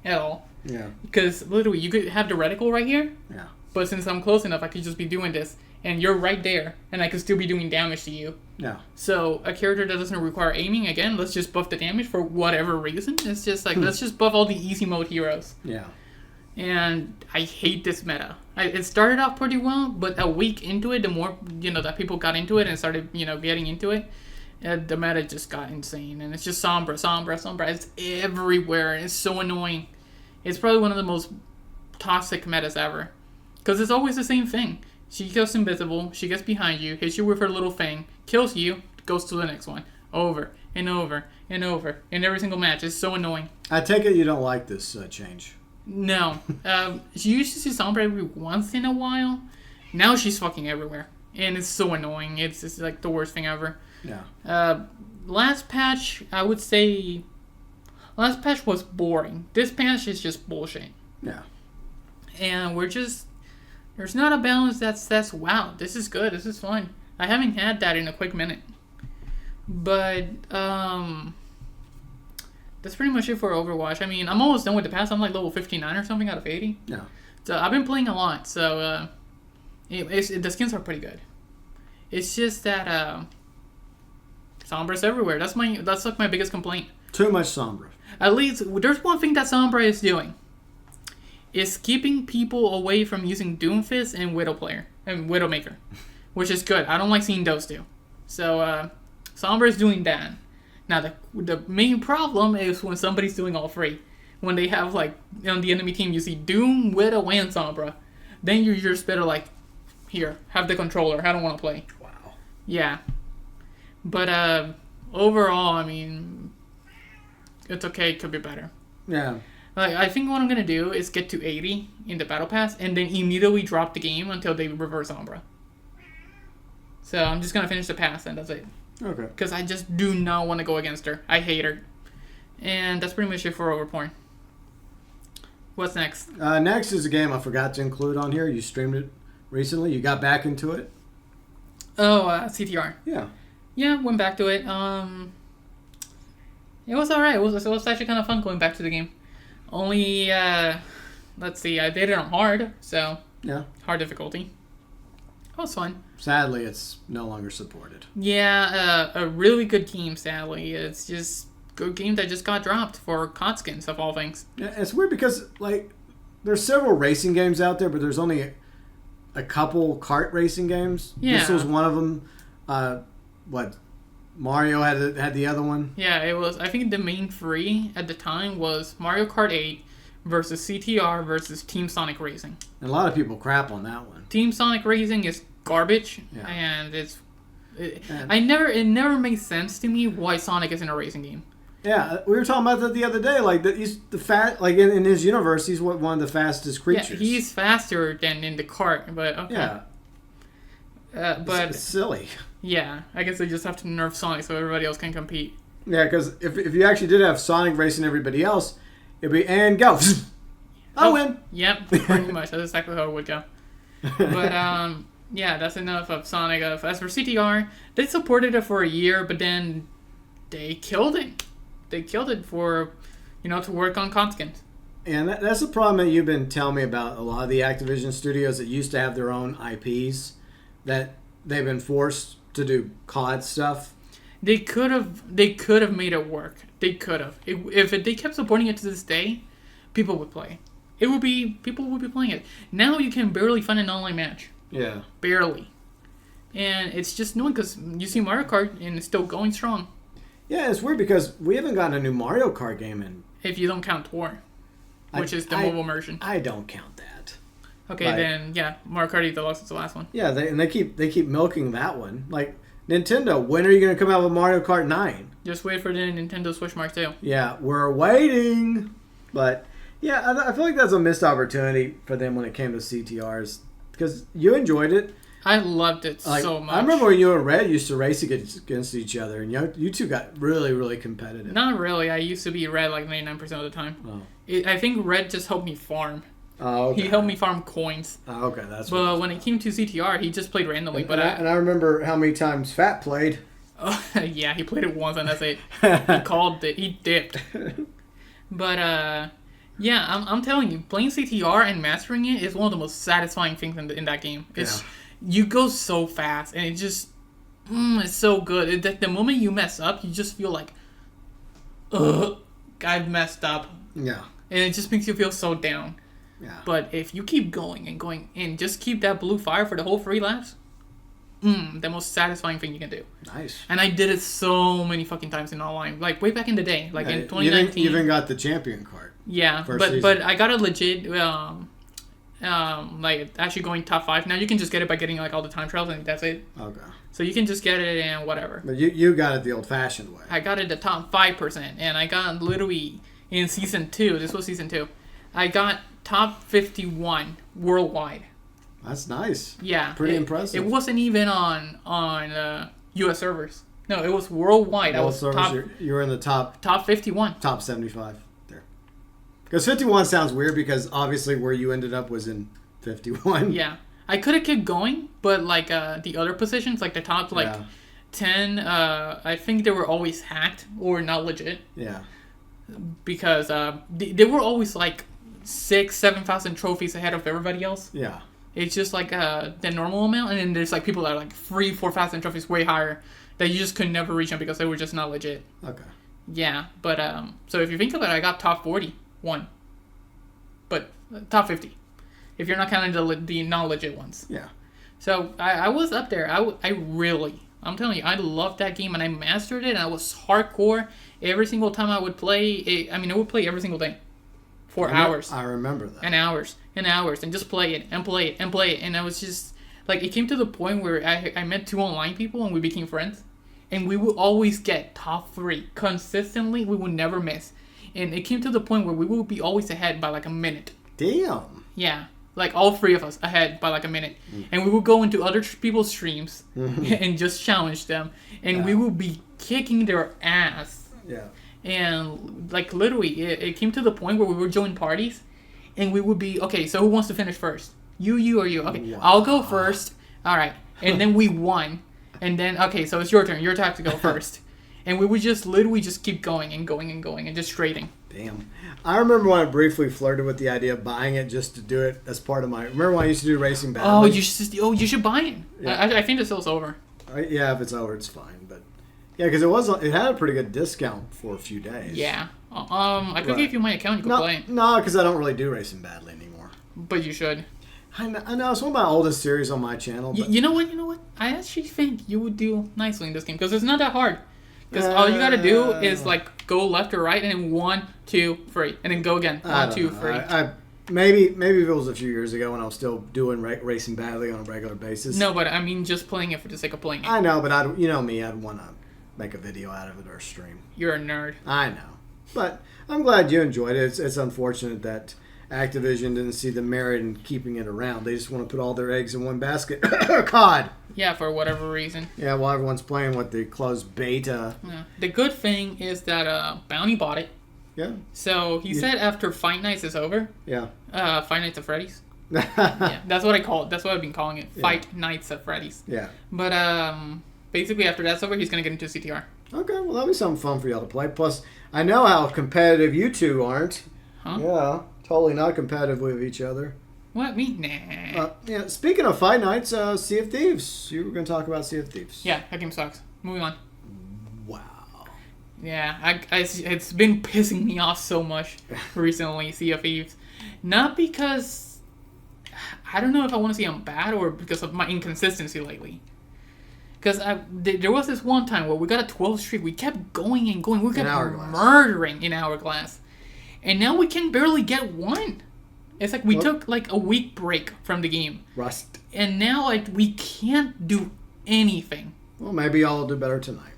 at all. Yeah. Because literally, you could have the reticle right here. Yeah. But since I'm close enough, I could just be doing this. And you're right there. And I could still be doing damage to you. Yeah. So, a character that doesn't require aiming, again, let's just buff the damage for whatever reason. It's just like, let's just buff all the easy mode heroes. Yeah. And I hate this meta. It started off pretty well, but a week into it, the more, that people got into it and started, getting into it, the meta just got insane. And it's just Sombra. It's everywhere, and it's so annoying. It's probably one of the most toxic metas ever. Because it's always the same thing. She goes invisible, she gets behind you, hits you with her little thing, kills you, goes to the next one. Over and over and over. In every single match. It's so annoying. I take it you don't like this change. No. She used to see Sombra every once in a while. Now she's fucking everywhere. And it's so annoying. It's just like the worst thing ever. Yeah. Last patch, I would say... Last patch was boring. This patch is just bullshit. Yeah. And we're just... There's not a balance that says, wow, this is good, this is fun. I haven't had that in a quick minute. But, that's pretty much it for Overwatch. I mean, I'm almost done with the pass. I'm like level 59 or something out of 80. Yeah. So I've been playing a lot, so, the skins are pretty good. It's just that, Sombra's everywhere. That's like my biggest complaint. Too much Sombra. At least, there's one thing that Sombra is doing. Is keeping people away from using Doomfist and Widowmaker, which is good. I don't like seeing those two. So, Sombra is doing that. Now, the main problem is when somebody's doing all three. When they have, like, on the enemy team, you see Doom, Widow, and Sombra. Then you're just better, like, here, have the controller. I don't want to play. Wow. Yeah. But, overall, I mean, it's okay. It could be better. Yeah. Like, I think what I'm going to do is get to 80 in the Battle Pass and then immediately drop the game until they reverse Sombra. So I'm just going to finish the pass and that's it. Okay. Because I just do not want to go against her. I hate her. And that's pretty much it for Overpoint. What's next? Next is a game I forgot to include on here. You streamed it recently. You got back into it. Oh, CTR. Yeah. Yeah, went back to it. It was alright. It was actually kind of fun going back to the game. Only, let's see, I did it on hard, so Yeah. hard difficulty. It was fun. Sadly, it's no longer supported. Yeah, a really good game, sadly. It's just a good game that just got dropped for COD skins, of all things. Yeah, it's weird because, like, there's several racing games out there, but there's only a couple kart racing games. Yeah. This was one of them. Mario had the other one. Yeah, it was. I think the main three at the time was Mario Kart 8 versus CTR versus Team Sonic Racing. And a lot of people crap on that one. Team Sonic Racing is garbage, Yeah. and it never makes sense to me why Sonic is in a racing game. Yeah, we were talking about that the other day. Like that, he's in his universe, he's one of the fastest creatures. Yeah, he's faster than in the kart, but okay. Yeah. But It's silly. yeah, I guess they just have to nerf Sonic so everybody else can compete. Yeah, because if you actually did have Sonic racing everybody else, it'd be and go. I win. Yep, pretty much. That's exactly how it would go. But yeah, that's enough of Sonic. As for CTR, they supported it for a year, but then they killed it. They killed it for, to work on COD skins. And that's the problem that you've been telling me about a lot of the Activision studios that used to have their own IPs, that they've been forced to do COD stuff. They could have made it work. They could have. If they kept supporting it to this day, people would play. People would be playing it. Now you can barely find an online match. Yeah. Barely. And it's just annoying because you see Mario Kart and it's still going strong. Yeah, it's weird because we haven't gotten a new Mario Kart game in. If you don't count Tour, which is the mobile version. I don't count that. Okay, Like, then yeah, Mario Kart 8 Deluxe is the last one. Yeah, they keep milking that one. Like Nintendo, when are you going to come out with Mario Kart 9? Just wait for the Nintendo Switch Mark 2. Yeah, we're waiting. But yeah, I feel like that's a missed opportunity for them when it came to CTRs because you enjoyed it. I loved it so much. I remember when you and Red used to race against each other, and you two got really, really competitive. Not really. I used to be Red like 99% of the time. Oh. I think Red just helped me farm. Oh, okay. He helped me farm coins. Oh, okay, that's. But when it came to CTR, he just played randomly. And I remember how many times Fat played. Oh, yeah, he played it once and that's it. He called it. He dipped. But yeah, I'm telling you, playing CTR and mastering it is one of the most satisfying things in that game. It's you go so fast and it just it's so good. The moment you mess up, you just feel like, ugh, I've messed up. Yeah. And it just makes you feel so down. Yeah. But if you keep going and going and just keep that blue fire for the whole 3 laps, the most satisfying thing you can do. Nice. And I did it so many fucking times in online, like way back in the day, like in 2019. You even got the champion card. Yeah, but I got a legit, like actually going top 5. Now you can just get it by getting like all the time trials and that's it. Okay. So you can just get it and whatever. But you got it the old-fashioned way. I got it the top 5%, and I got literally in season 2. This was season 2. I got top 51 worldwide. That's nice. Yeah, Pretty impressive. It wasn't even on U.S. servers. No, it was worldwide. I was you were in the top 51. Top 75 there. Because 51 sounds weird because obviously where you ended up was in 51. Yeah. I could have kept going, but like the other positions, like the top 10, I think they were always hacked or not legit. Yeah. Because they were always like 6,000-7,000 trophies ahead of everybody else. Yeah. It's just like the normal amount, and then there's like people that are like 3,000-4,000 trophies way higher that you just could never reach them because they were just not legit. Okay. Yeah, but so if you think about it, I got top 41, but top 50. If you're not counting the non-legit ones. Yeah. So I was up there. I'm telling you, I loved that game and I mastered it and I was hardcore. Every single time I would play it, I would play every single day. For hours. I remember that. And hours and just play it and play it and play it. And I was just, like, it came to the point where I met 2 online people and we became friends. And we would always get top 3. Consistently, we would never miss. And it came to the point where we would be always ahead by like a minute. Damn. Yeah. Like all 3 of us ahead by like a minute. And we would go into other people's streams and just challenge them. And we would be kicking their ass. Yeah. And like literally, it came to the point where we would join parties. And we would be, okay, so who wants to finish first? You or you? Okay, wow. I'll go first. All right. And then we won. And then, okay, so it's your turn. Your time to go first. And we would just literally just keep going and going and going and just trading. Damn. I remember when I briefly flirted with the idea of buying it just to do it as part of my... Remember when I used to do Racing Battle? You should buy it. Yeah. I think the sale's over. Yeah, if it's over, it's fine. But yeah, because it had a pretty good discount for a few days. Yeah. I could give you my account. You could play it. No, because I don't really do Racing Battle anymore. But you should. I know. It's one of my oldest series on my channel. But... You know what? I actually think you would do nicely in this game because it's not that hard. Because all you gotta do is like go left or right and then 1, 2, 3, and then go again. 1, 2, 3. Maybe if it was a few years ago when I was still doing Racing Battle on a regular basis. No, but I mean just playing it for the sake of playing it. I know, but you know me, I'd want to make a video out of it or a stream. You're a nerd. I know, but I'm glad you enjoyed it. It's unfortunate that Activision didn't see the merit in keeping it around. They just want to put all their eggs in one basket. COD. Yeah, for whatever reason. Yeah, while everyone's playing with the closed beta. Yeah. The good thing is that Bounty bought it. Yeah. So he said after Fight Nights is over. Yeah. Fight Nights at Freddy's. Yeah, that's what I call it. That's what I've been calling it. Fight Nights at Freddy's. Yeah. But basically after that's over, he's gonna get into CTR. Okay, well that'll be something fun for y'all to play. Plus, I know how competitive you two aren't. Huh? Yeah. Totally not competitive with each other. What? Me? Nah. Yeah. Speaking of Fight Nights, Sea of Thieves. You were going to talk about Sea of Thieves. Yeah, that game sucks. Moving on. Wow. Yeah, it's been pissing me off so much recently, Sea of Thieves. Not because... I don't know if I want to say I'm bad or because of my inconsistency lately. Because there was this one time where we got a 12 streak. We kept going and going. We kept murdering in Hourglass. And now we can barely get one. It's like we took like a week break from the game. Rust. And now like we can't do anything. Well, maybe I'll do better tonight.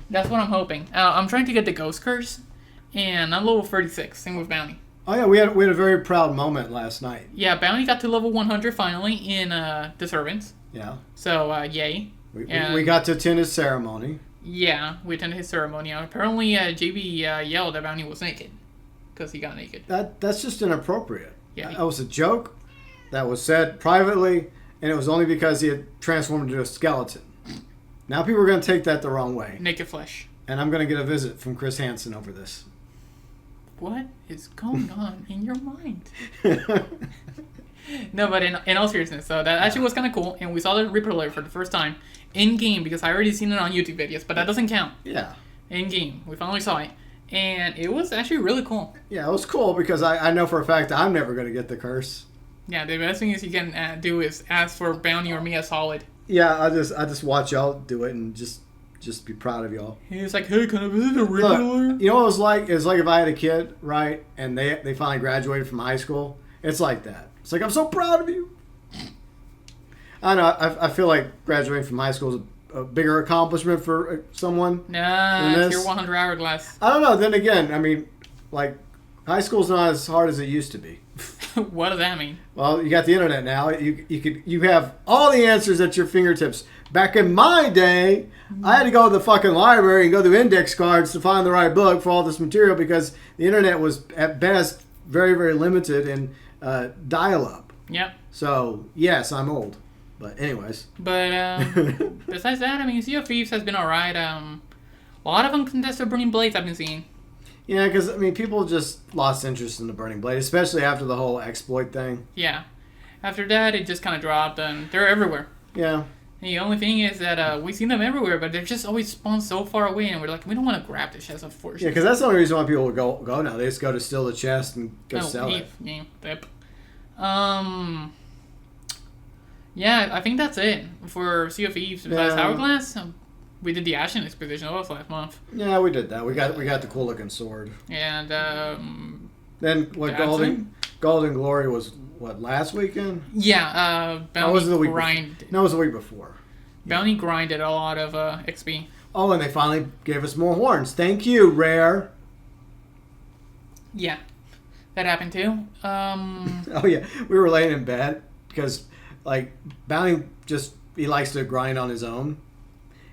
That's what I'm hoping. I'm trying to get the Ghost Curse, and I'm level 36, same with Bounty. Oh yeah, we had a very proud moment last night. Yeah, Bounty got to level 100 finally in the Servants. Yeah. So, yay. We got to attend his ceremony. Yeah, we attended his ceremony. Apparently, JB yelled that Bounty was naked. Because he got naked. That's just inappropriate. Yeah. That was a joke that was said privately, and it was only because he had transformed into a skeleton. Now people are going to take that the wrong way. Naked flesh. And I'm going to get a visit from Chris Hansen over this. What is going on in your mind? No, but in all seriousness, so that actually was kind of cool, and we saw the Reaper Lair for the first time in game because I already seen it on YouTube videos, but that doesn't count. Yeah. In game, we finally saw it, and it was actually really cool. Yeah, it was cool because I know for a fact I'm never going to get the curse. Yeah, the best thing is you can do is ask for Bounty or me a solid. Yeah, I just watch y'all do it and just be proud of y'all. He was like, "Hey, can I visit the Reaper Lair?" You know what it was like? It was like if I had a kid, right, and they finally graduated from high school. It's like that. It's like, I'm so proud of you. I know. I feel like graduating from high school is a bigger accomplishment for someone. Nah, it's your 100 hourglass. I don't know. Then again, I mean, like, high school's not as hard as it used to be. What does that mean? Well, you got the internet now. You have all the answers at your fingertips. Back in my day, I had to go to the fucking library and go through index cards to find the right book for all this material because the internet was at best very, very limited in dial-up. Yep. So yes, I'm old. But anyways. But besides that, I mean, Sea of Thieves has been alright. A lot of uncontested Burning Blades I've been seeing. Yeah, because, I mean, people just lost interest in the Burning Blade, especially after the whole exploit thing. Yeah. After that, it just kind of dropped, and they're everywhere. Yeah. And the only thing is that we've seen them everywhere, but they're just always spawned so far away, and we're like, we don't want to grab the chest, unfortunately. Yeah, because that's the only reason why people go now. They just go to steal the chest and go sell it. Yeah, yep. Yeah, I think that's it for Sea of Thieves. Besides Hourglass, we did the Ashen Expedition. That was last month. Yeah, we did that. We got the cool looking sword. And then what? Golden Glory was what, last weekend? Yeah. Bounty was it the week grind. No, it was the week before. Bounty grinded a lot of XP. Oh, and they finally gave us more horns. Thank you, Rare. Yeah, that happened too. Oh yeah, we were laying in bed because like Bounty he likes to grind on his own.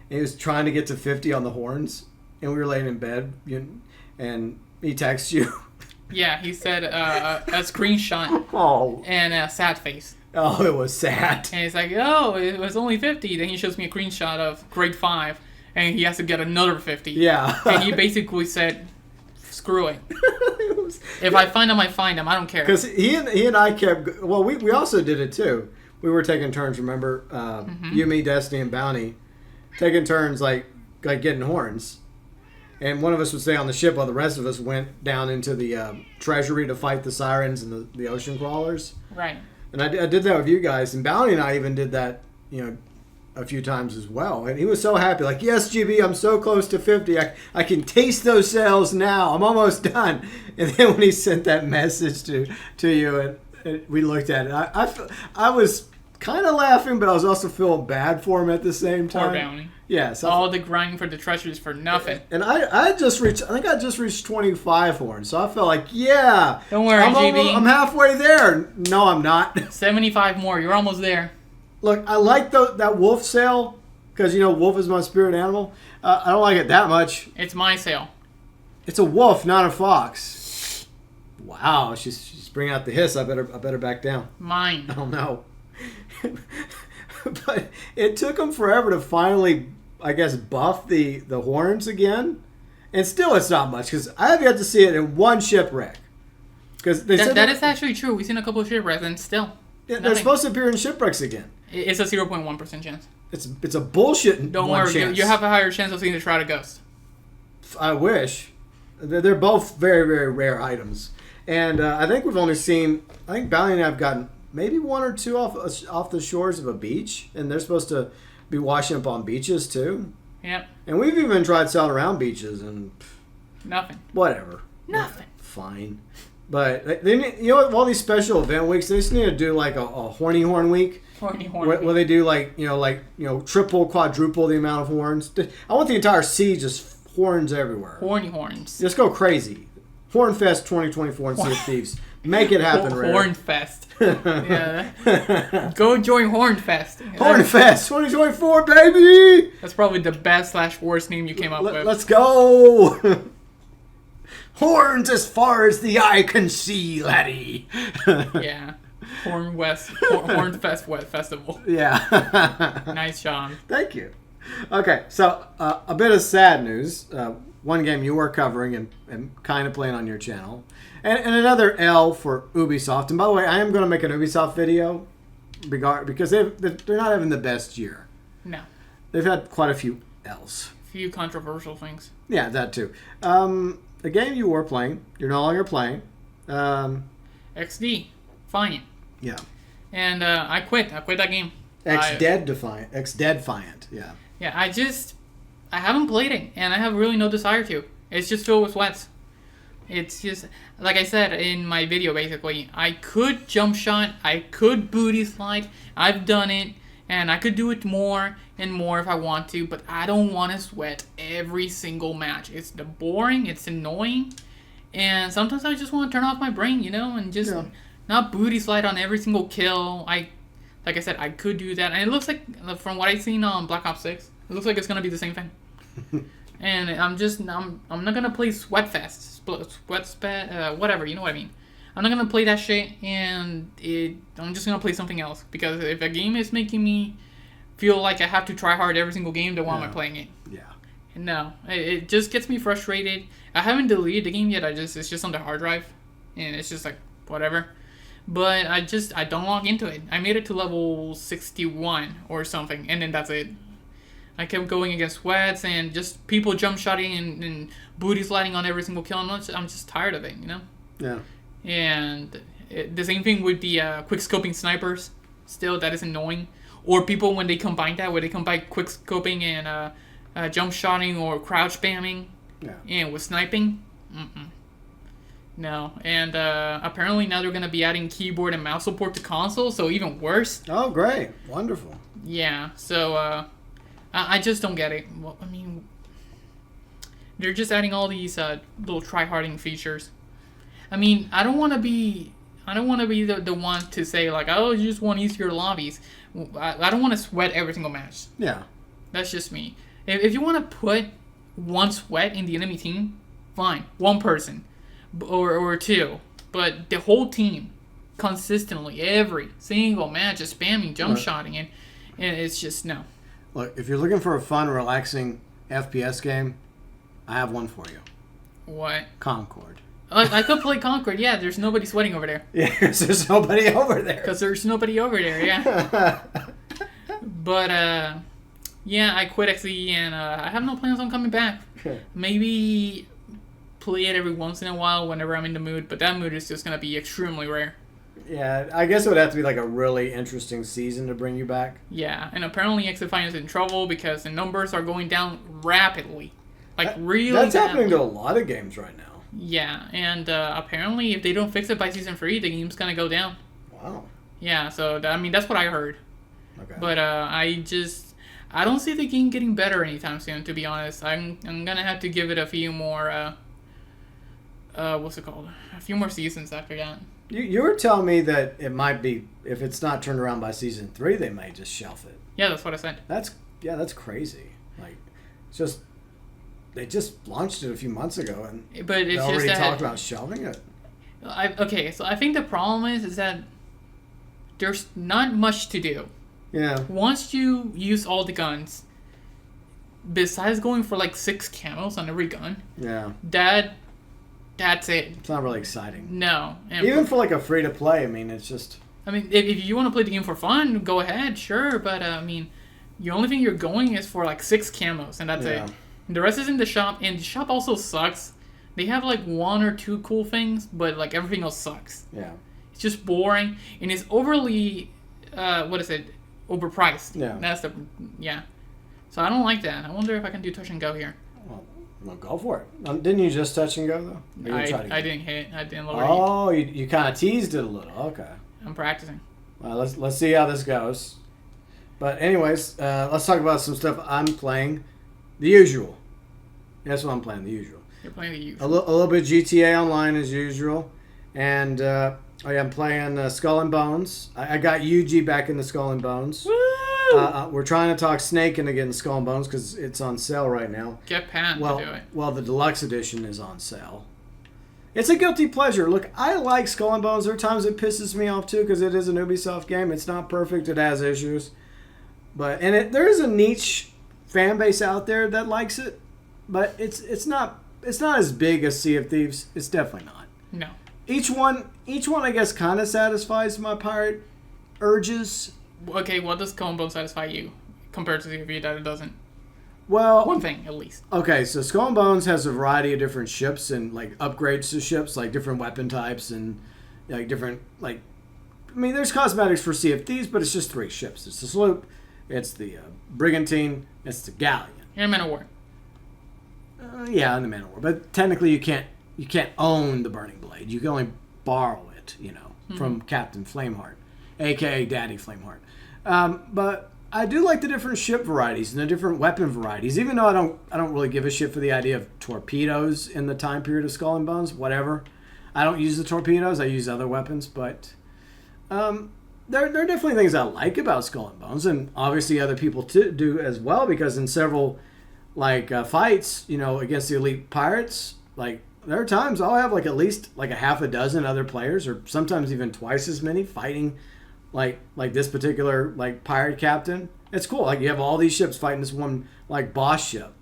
He was trying to get to 50 on the horns, and we were laying in bed, and he texts you. Yeah, he said a screenshot and a sad face. Oh, it was sad. And he's like, oh, it was only 50. Then he shows me a screenshot of grade 5, and he has to get another 50. Yeah. And he basically said, screw it. If I find him, I find him. I don't care. Because he and I kept... Well, we also did it, too. We were taking turns, remember? You, me, Destiny, and Bounty. Taking turns, like getting horns. And one of us would stay on the ship while the rest of us went down into the treasury to fight the sirens and the ocean crawlers. Right. And I did that with you guys. And Bounty and I even did that, a few times as well. And he was so happy. Like, yes, GB, I'm so close to 50. I can taste those sales now. I'm almost done. And then when he sent that message to you, and we looked at it, I was kind of laughing, but I was also feeling bad for him at the same time. Poor Bounty. Yeah. So all the grinding for the treasures for nothing. And I just reached 25 horns. So I felt like, yeah. Don't worry, GB. I'm halfway there. No, I'm not. 75 more. You're almost there. Look, I like that wolf sale because, wolf is my spirit animal. I don't like it that much. It's my sale. It's a wolf, not a fox. Wow, she's bringing out the hiss. I better back down. Mine. I don't know. But it took them forever to finally, I guess, buff the horns again. And still it's not much because I have yet to see it in one shipwreck. Because that is actually true. We've seen a couple of shipwrecks and still. Yeah, they're supposed to appear in shipwrecks again. It's a 0.1% chance. It's a bullshit. Don't worry, chance. you have a higher chance of seeing the Shroud of Ghost. I wish. They're both very, very rare items. And I think we've only seen, I think Bounty and I have gotten maybe one or two off the shores of a beach. And they're supposed to be washing up on beaches too. Yep. And we've even tried sailing around beaches and... Nothing. Whatever. Nothing. Fine. But they need, you know what? All these special event weeks, they just need to do like a horny horn week. Horny horn. Where they do like triple, quadruple the amount of horns. I want the entire sea just horns everywhere. Horny horns. Just go crazy. Hornfest 2024 in Sea of Thieves. Make it happen, Rare. Hornfest. Yeah. Go join Hornfest. Hornfest 2024, baby. That's probably the best / worst name you came up with. Let's go. Horns as far as the eye can see, laddie. Yeah. Hornfest Wet Festival. Yeah. Nice job. Thank you. Okay, so a bit of sad news. One game you were covering and kind of playing on your channel. And another L for Ubisoft. And by the way, I am going to make an Ubisoft video because they're not having the best year. No. They've had quite a few L's. A few controversial things. Yeah, that too. The game you were playing, you're no longer playing. XD. Defiant. Yeah. And I quit. I quit that game. Dead Defiant. Yeah. Yeah, I haven't played it, and I have really no desire to. It's just filled with sweats. It's just, like I said in my video, basically, I could jump shot, I could booty slide, I've done it, and I could do it more and more if I want to, but I don't want to sweat every single match. It's boring, it's annoying, and sometimes I just want to turn off my brain, and just not booty slide on every single kill. Like I said, I could do that, and it looks like, from what I've seen on Black Ops 6, it looks like it's going to be the same thing. And I'm not going to play Sweatfest, whatever, you know what I mean. I'm not going to play that shit, and I'm just going to play something else. Because if a game is making me feel like I have to try hard every single game, then why am I playing it? Yeah. And no, it just gets me frustrated. I haven't deleted the game yet, it's just on the hard drive. And it's just like, whatever. But I don't log into it. I made it to level 61 or something, and then that's it. I kept going against sweats and just people jump shotting and booty sliding on every single kill. I'm just tired of it, Yeah. And the same thing with the quick scoping snipers. Still, that is annoying. Or people when they combine that, where they combine quick scoping and jump shotting or crouch spamming, and with sniping. No, and apparently now they're going to be adding keyboard and mouse support to console, so even worse. Oh, great. Wonderful. Yeah, so I just don't get it. Well, I mean, they're just adding all these little try-harding features. I mean, I don't want to be the one to say, like, oh, you just want easier lobbies. I don't want to sweat every single match. Yeah. That's just me. If you want to put one sweat in the enemy team, fine. One person. Or two, but the whole team consistently every single match is spamming jump shotting and it's just no. Look, if you're looking for a fun, relaxing FPS game, I have one for you. What? Concord. I could play Concord. Yeah, there's nobody sweating over there. Yeah, there's nobody over there. Because there's nobody over there. Yeah. But yeah, I quit XE and I have no plans on coming back. Maybe play it every once in a while whenever I'm in the mood, but that mood is just going to be extremely rare. Yeah, I guess it would have to be like a really interesting season to bring you back. Yeah, and apparently XFI is in trouble because the numbers are going down rapidly. Really That's badly. happening to a lot of games right now. Yeah, and apparently if they don't fix it by Season 3, the game's going to go down. Wow. Yeah, so that's what I heard. Okay. But I don't see the game getting better anytime soon, to be honest. I'm going to have to give it a few more... what's it called? A few more seasons after that. You were telling me that it might be, if it's not turned around by Season 3, they may just shelf it. Yeah, that's what I said. That's crazy. Like, it's just, they just launched it a few months ago, and but it's they already just talked about shelving it. Okay, so I think the problem is that there's not much to do. Yeah. Once you use all the guns, besides going for like 6 camos on every gun, that's it. It's not really exciting. No. And even for like a free-to-play, I mean, it's just... I mean, if you want to play the game for fun, go ahead, sure. But, I mean, the only thing you're going is for like 6 camos, and that's it. The rest is in the shop, and the shop also sucks. They have like 1 or 2 cool things, but like everything else sucks. Yeah. It's just boring, and it's overly, overpriced. Yeah. So I don't like that. I wonder if I can do touch and go here. Well, Well, go for it. Didn't you just touch and go, though? I didn't hit. I didn't lower it. Oh, you kind of teased it a little. Okay. I'm practicing. Well, let's see how this goes. But anyways, let's talk about some stuff I'm playing. The usual. That's what I'm playing, the usual. You're playing the usual. A little bit GTA Online as usual. And I'm playing Skull and Bones. I got Yuji back in the Skull and Bones. Woo! We're trying to talk Snake into getting Skull and Bones because it's on sale right now. Get Pat to do it. Well, the deluxe edition is on sale. It's a guilty pleasure. Look, I like Skull and Bones. There are times it pisses me off too because it is an Ubisoft game. It's not perfect. It has issues. There is a niche fan base out there that likes it, but it's not as big as Sea of Thieves. It's definitely not. No. Each one I guess kind of satisfies my pirate urges. Okay, what does Skull and Bones satisfy you compared to the review that it doesn't? Well, one thing at least. Okay, so Skull and Bones has a variety of different ships and like upgrades to ships, like different weapon types and like different like. I mean, there's cosmetics for Sea of Thieves, but it's just 3 ships. It's the sloop, it's the brigantine, it's the galleon. And Man of War. Yeah, and the Man of War, but technically you can't own the Burning Blade. You can only borrow it, from Captain Flameheart, aka Daddy Flameheart. But I do like the different ship varieties and the different weapon varieties, even though I don't really give a shit for the idea of torpedoes in the time period of Skull and Bones. Whatever, I don't use the torpedoes. I use other weapons, but there are definitely things I like about Skull and Bones, and obviously other people do as well. Because in several fights, against the elite pirates, there are times I'll have at least a half a dozen other players, or sometimes even twice as many fighting. Like this particular pirate captain, it's cool. You have all these ships fighting this one boss ship.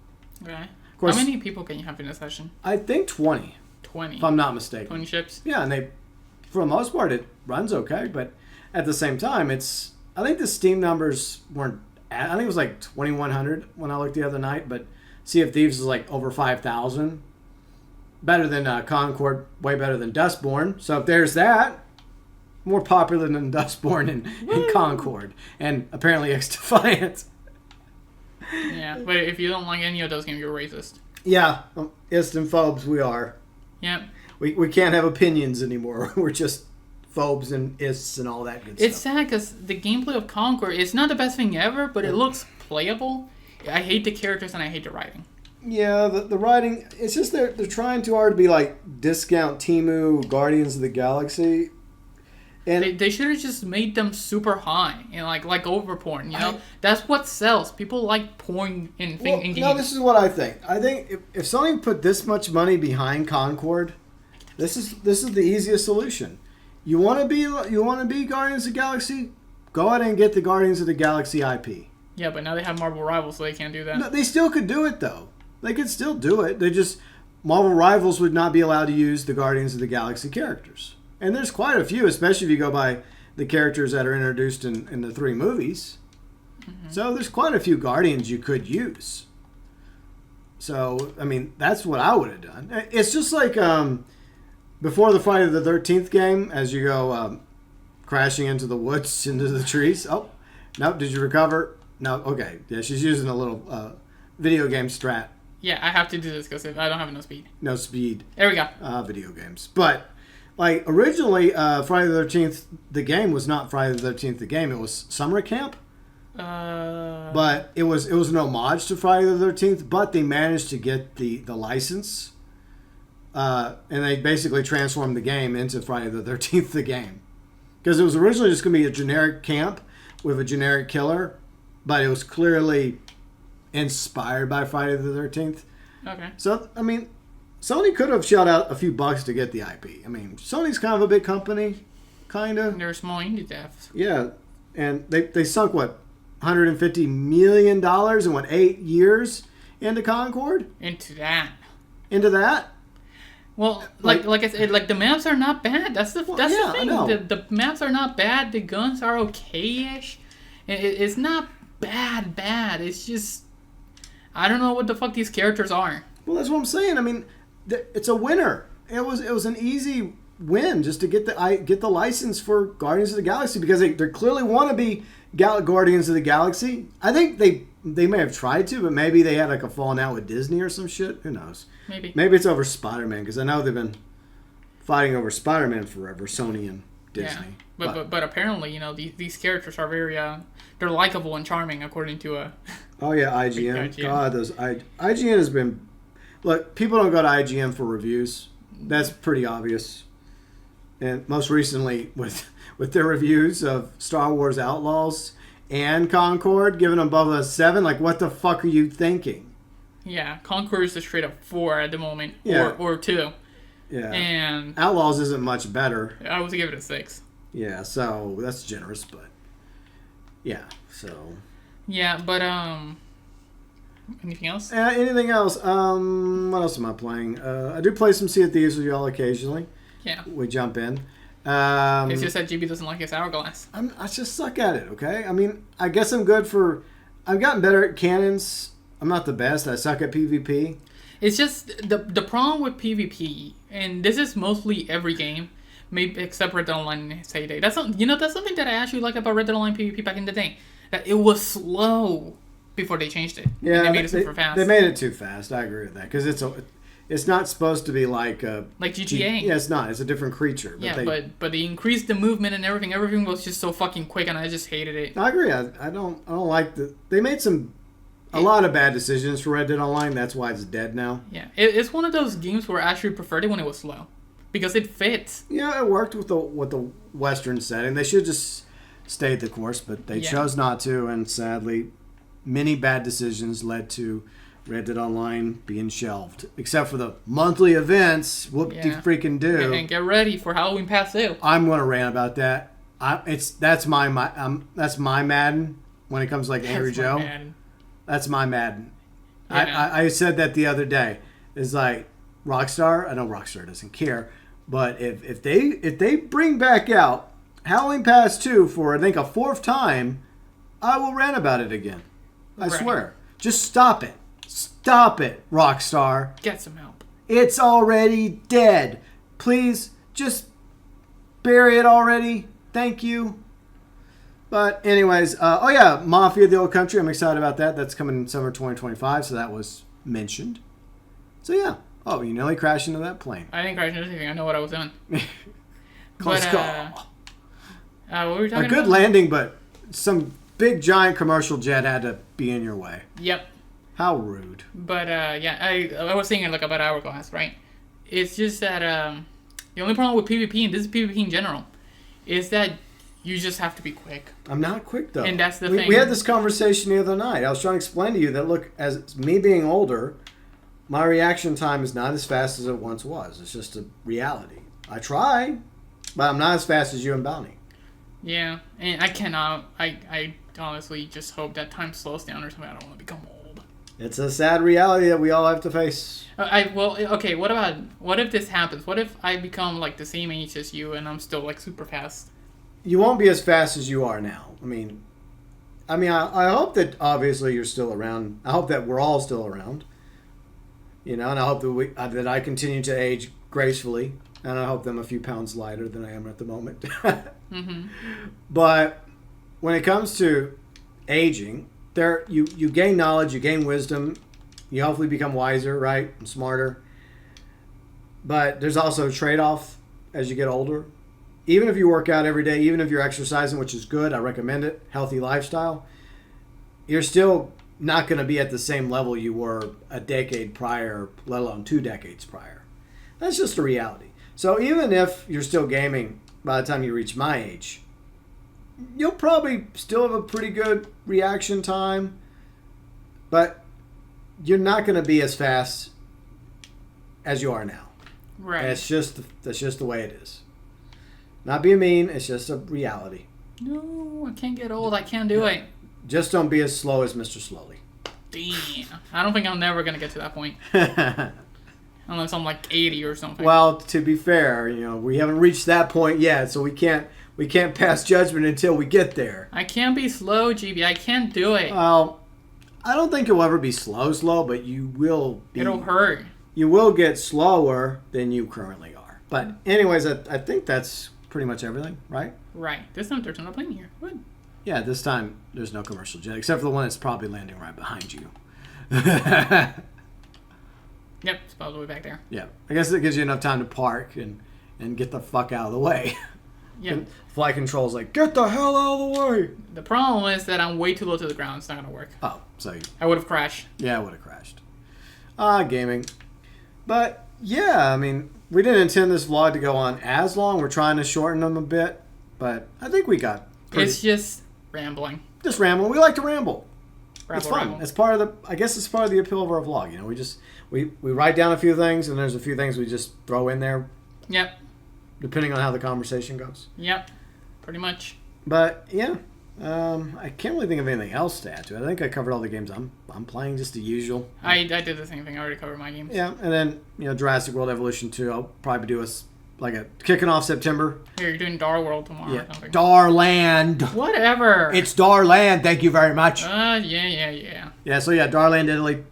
Okay. Of course, how many people can you have in a session? I think 20. 20. If I'm not mistaken. 20 ships. Yeah, and for the most part, it runs okay. But at the same time, I think the Steam numbers weren't. I think it was 2,100 when I looked the other night. But Sea of Thieves is over 5,000. Better than Concord. Way better than Dustborn. So if there's that. More popular than Dustborn and Concord. And apparently X-Defiant. Yeah, but if you don't like any of those games, you're racist. Yeah, Istan-phobes we are. Yep. We can't have opinions anymore. We're just phobes and ists and all that good stuff. It's sad because the gameplay of Concord is not the best thing ever, but it looks playable. I hate the characters and I hate the writing. Yeah, the writing, it's just they're trying too hard to be discount Temu, Guardians of the Galaxy. And they should have just made them super high and like over porn, that's what sells. People like porn in games. No, this is what I think. I think if Sony put this much money behind Concord, this is the easiest solution. You want to be Guardians of the Galaxy? Go ahead and get the Guardians of the Galaxy IP. Yeah, but now they have Marvel Rivals, so they can't do that. No, they still could do it though. They could still do it. Marvel Rivals would not be allowed to use the Guardians of the Galaxy characters. And there's quite a few, especially if you go by the characters that are introduced in the 3 movies. Mm-hmm. So there's quite a few Guardians you could use. So, I mean, that's what I would have done. It's just before the Friday the 13th game, as you go crashing into the woods, into the trees. Oh, no, did you recover? No, okay. Yeah, she's using a little video game strat. Yeah, I have to do this because I don't have enough speed. No speed. There we go. Video games. But... originally, Friday the 13th, the game was not Friday the 13th, the game. It was Summer Camp. But it was an homage to Friday the 13th, but they managed to get the license. And they basically transformed the game into Friday the 13th, the game. Because it was originally just going to be a generic camp with a generic killer, but it was clearly inspired by Friday the 13th. Okay. So, I mean... Sony could have shelled out a few bucks to get the IP. I mean, Sony's kind of a big company, kind of. They're small indie devs. Yeah, and they sunk, $150 million in, 8 years into Concord? Into that. Well, like I said, the maps are not bad. That's the thing. I know. The maps are not bad. The guns are okay-ish. It's not bad. It's just... I don't know what the fuck these characters are. Well, that's what I'm saying. I mean... It's a winner. It was an easy win just to get the license for Guardians of the Galaxy because they clearly want to be Guardians of the Galaxy. I think they they may have tried to, but maybe they had like a falling out with Disney or some shit. Who knows? Maybe it's over Spider-Man, because I know they've been fighting over Spider-Man forever, Sony and Disney. Yeah. But apparently, you know, these characters are very they're likable and charming, according to Oh yeah, IGN. God, those IGN has been. Look, people don't go to IGN for reviews. That's pretty obvious. And most recently, with their reviews of Star Wars Outlaws and Concord, giving them above a 7, like, what the fuck are you thinking? Yeah, Concord is a straight up 4 at the moment, or 2. Yeah, and Outlaws isn't much better. I would give it a 6. Yeah, so that's generous, but yeah, so yeah, but anything else? Anything else? What else am I playing? I do play some Sea of Thieves with y'all occasionally. Yeah, we jump in. It's just that GB doesn't like his hourglass. I just suck at it. Okay, I mean, I guess I'm good for. I've gotten better at cannons. I'm not the best. I suck at PvP. It's just the problem with PvP, and this is mostly every game, maybe except Red Dead Online Payday. That's something that I actually like about Red Dead Online PvP back in the day. That it was slow before they changed it. Yeah, and they made it super fast. They made it too fast. I agree with that, because it's not supposed to be like GTA. Yeah, it's not. It's a different creature. But they increased the movement and everything. Everything was just so fucking quick, and I just hated it. I agree. I don't like they made a lot of bad decisions for Red Dead Online. That's why it's dead now. Yeah, it's one of those games where I actually preferred it when it was slow, because it fits. Yeah, it worked with the Western setting. They should just stayed the course, but they chose not to, and sadly, many bad decisions led to Red Dead Online being shelved, except for the monthly events. Whoop-de-freaking do. And get ready for Halloween Pass 2. I'm going to rant about that. That's my Madden when it comes to like Angry Joe. That's my Madden. Yeah. I said that the other day. It's like Rockstar. I know Rockstar doesn't care, but if they bring back out Halloween Pass 2 for I think a 4th time, I will rant about it again. I swear. Just stop it. Stop it, Rockstar. Get some help. It's already dead. Please, just bury it already. Thank you. But anyways, Mafia: The Old Country. I'm excited about that. That's coming in summer 2025, so that was mentioned. So yeah. Oh, you nearly crashed into that plane. I didn't crash into anything. I know what I was doing. Close call. What were we talking about? A good landing, but some big giant commercial jet had to be in your way. Yep. How rude. But I was thinking like about Hourglass, right? It's just that the only problem with PvP, and this is PvP in general, is that you just have to be quick. I'm not quick, though. And that's the thing. We had this conversation the other night. I was trying to explain to you that, look, as me being older, my reaction time is not as fast as it once was. It's just a reality. I try, but I'm not as fast as you and Bounty. Yeah, and I cannot. I honestly just hope that time slows down or something. I don't want to become old. It's a sad reality that we all have to face. Okay, what if this happens? What if I become like the same age as you and I'm still like super fast? You won't be as fast as you are now. I hope that obviously you're still around. I hope that we're all still around. You know, and I hope that I continue to age gracefully, and I hope that I'm a few pounds lighter than I am at the moment. Mm-hmm. But when it comes to aging, you gain knowledge, you gain wisdom, you hopefully become wiser, right, and smarter. But there's also a trade-off as you get older. Even if you work out every day, even if you're exercising, which is good, I recommend it, healthy lifestyle, you're still not going to be at the same level you were a decade prior, let alone 2 decades prior. That's just a reality. So even if you're still gaming by the time you reach my age, you'll probably still have a pretty good reaction time, but you're not going to be as fast as you are now. Right. And that's just the way it is. Not being mean, it's just a reality. No, I can't get old. I can't do it. Just don't be as slow as Mr. Slowly. Damn. I don't think I'm never going to get to that point. Unless I'm like 80 or something. Well, to be fair, we haven't reached that point yet, so we can't pass judgment until we get there. I can't be slow, GB. I can't do it. Well, I don't think you'll ever be slow, but you will be. It'll hurt. You will get slower than you currently are. But anyways, I think that's pretty much everything, right? Right. This time there's not a plane here. Good. Yeah, this time there's no commercial jet, except for the one that's probably landing right behind you. Yep, it's probably back there. Yeah, I guess it gives you enough time to park and get the fuck out of the way. Yeah. Flight control's like, get the hell out of the way. The problem is that I'm way too low to the ground. It's not going to work. Oh, so I would have crashed. yeah, I would have crashed. Gaming. But, yeah, I mean, we didn't intend this vlog to go on as long. We're trying to shorten them a bit. But I think we got It's just rambling. Just rambling. We like to ramble. Ramble, It's fun. ramble. It's part of the. I guess it's part of the appeal of our vlog. You know, we write down a few things, and there's a few things we just throw in there, Yep. depending on how the conversation goes. Yep. Pretty much. But yeah, I can't really think of anything else to add to it. I think I covered all the games I'm playing, just the usual. I did the same thing. I already covered my games. Yeah, and then Jurassic World Evolution 2. I'll probably do a kicking off September. Here, you're doing Dar World tomorrow Yeah, or something. Darland. Whatever. It's Darland. Thank you very much. Yeah. Yeah, so yeah, Darland Italy,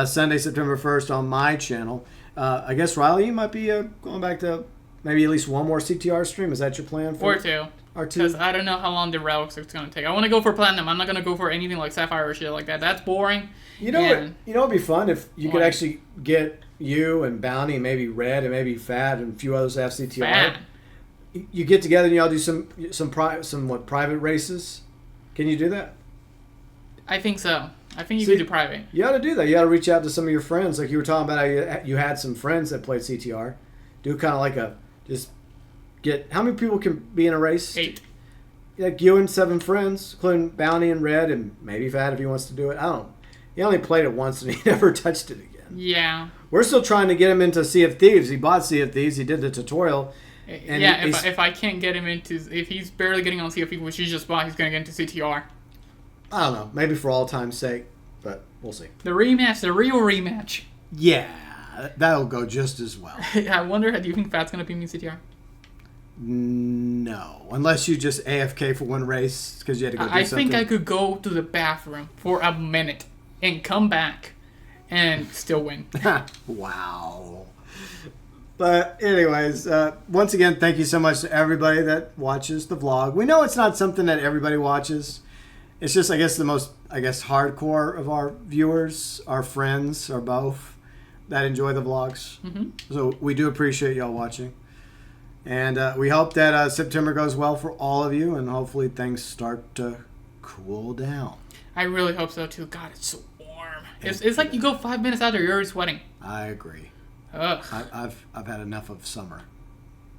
Sunday, September 1st on my channel. I guess, Riley, you might be going back to maybe at least one more CTR stream. Is that your plan? Or two. Or two? Because I don't know how long the relics is going to take. I want to go for Platinum. I'm not going to go for anything like Sapphire or shit like that. That's boring. You know what would be fun? If you could actually get you and Bounty and maybe Red and maybe Fat and a few others that have CTR. Fat. You get together and y'all do some private races. Can you do that? I think so. I think you could do private. You ought to do that. You ought to reach out to some of your friends. Like you were talking about how you had some friends that played CTR. Do kind of like how many people can be in a race? 8. Like you and 7 friends, including Bounty and Red and maybe Fat if he wants to do it. I don't know. He only played it once and he never touched it again. Yeah. We're still trying to get him into Sea of Thieves. He bought Sea of Thieves. He did the tutorial. And yeah, if I can't get him into... If he's barely getting on Sea of Thieves, which he just bought, he's going to get into CTR. I don't know. Maybe for all time's sake. But we'll see. The rematch. The real rematch. Yeah. That'll go just as well. I wonder, do you think Fat's going to beat me in CTR? No. Unless you just AFK for one race because you had to go do something. I think I could go to the bathroom for a minute and come back and still win. Wow. But anyways, once again, thank you so much to everybody that watches the vlog. We know it's not something that everybody watches. It's just, I guess, the most, hardcore of our viewers, our friends, or both, that enjoy the vlogs. Mm-hmm. So we do appreciate y'all watching. And we hope that September goes well for all of you, and hopefully things start to cool down. I really hope so, too. God, it's so warm. It's like you go 5 minutes out there, you're already sweating. I agree. Ugh. I've had enough of summer.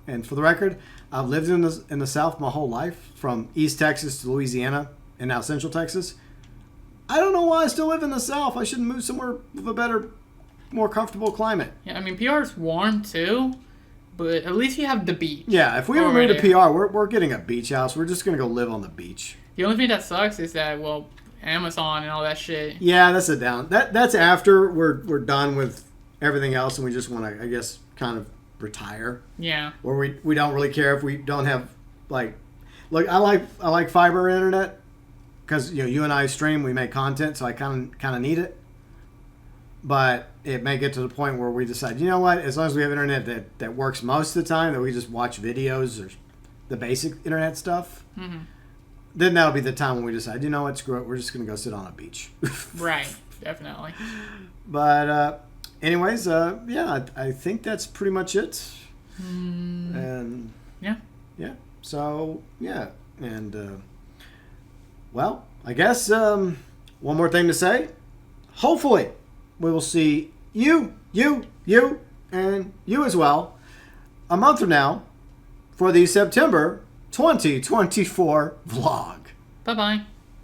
And for the record, I've lived in the South my whole life, from East Texas to Louisiana, and now Central Texas. I don't know why I still live in the South. I should move somewhere with a better, more comfortable climate. Yeah, I mean, PR is warm, too. But at least you have the beach. Yeah, if we ever move to PR, we're getting a beach house. We're just going to go live on the beach. The only thing that sucks is that, well, Amazon and all that shit. Yeah, that's a down. That's after we're done with everything else and we just want to, I guess, kind of retire. Yeah. Where we don't really care if we don't have, look, I like fiber internet because, you and I stream, we make content, so I kind of need it. But it may get to the point where we decide, you know what, as long as we have internet that works most of the time, that we just watch videos or the basic internet stuff, then that'll be the time when we decide, you know what, screw it, we're just going to go sit on a beach. Right, definitely. But anyways, yeah, I think that's pretty much it. And yeah. So, yeah. And, well, I guess one more thing to say. Hopefully we will see you, and you as well a month from now for the September 2024 vlog. Bye-bye.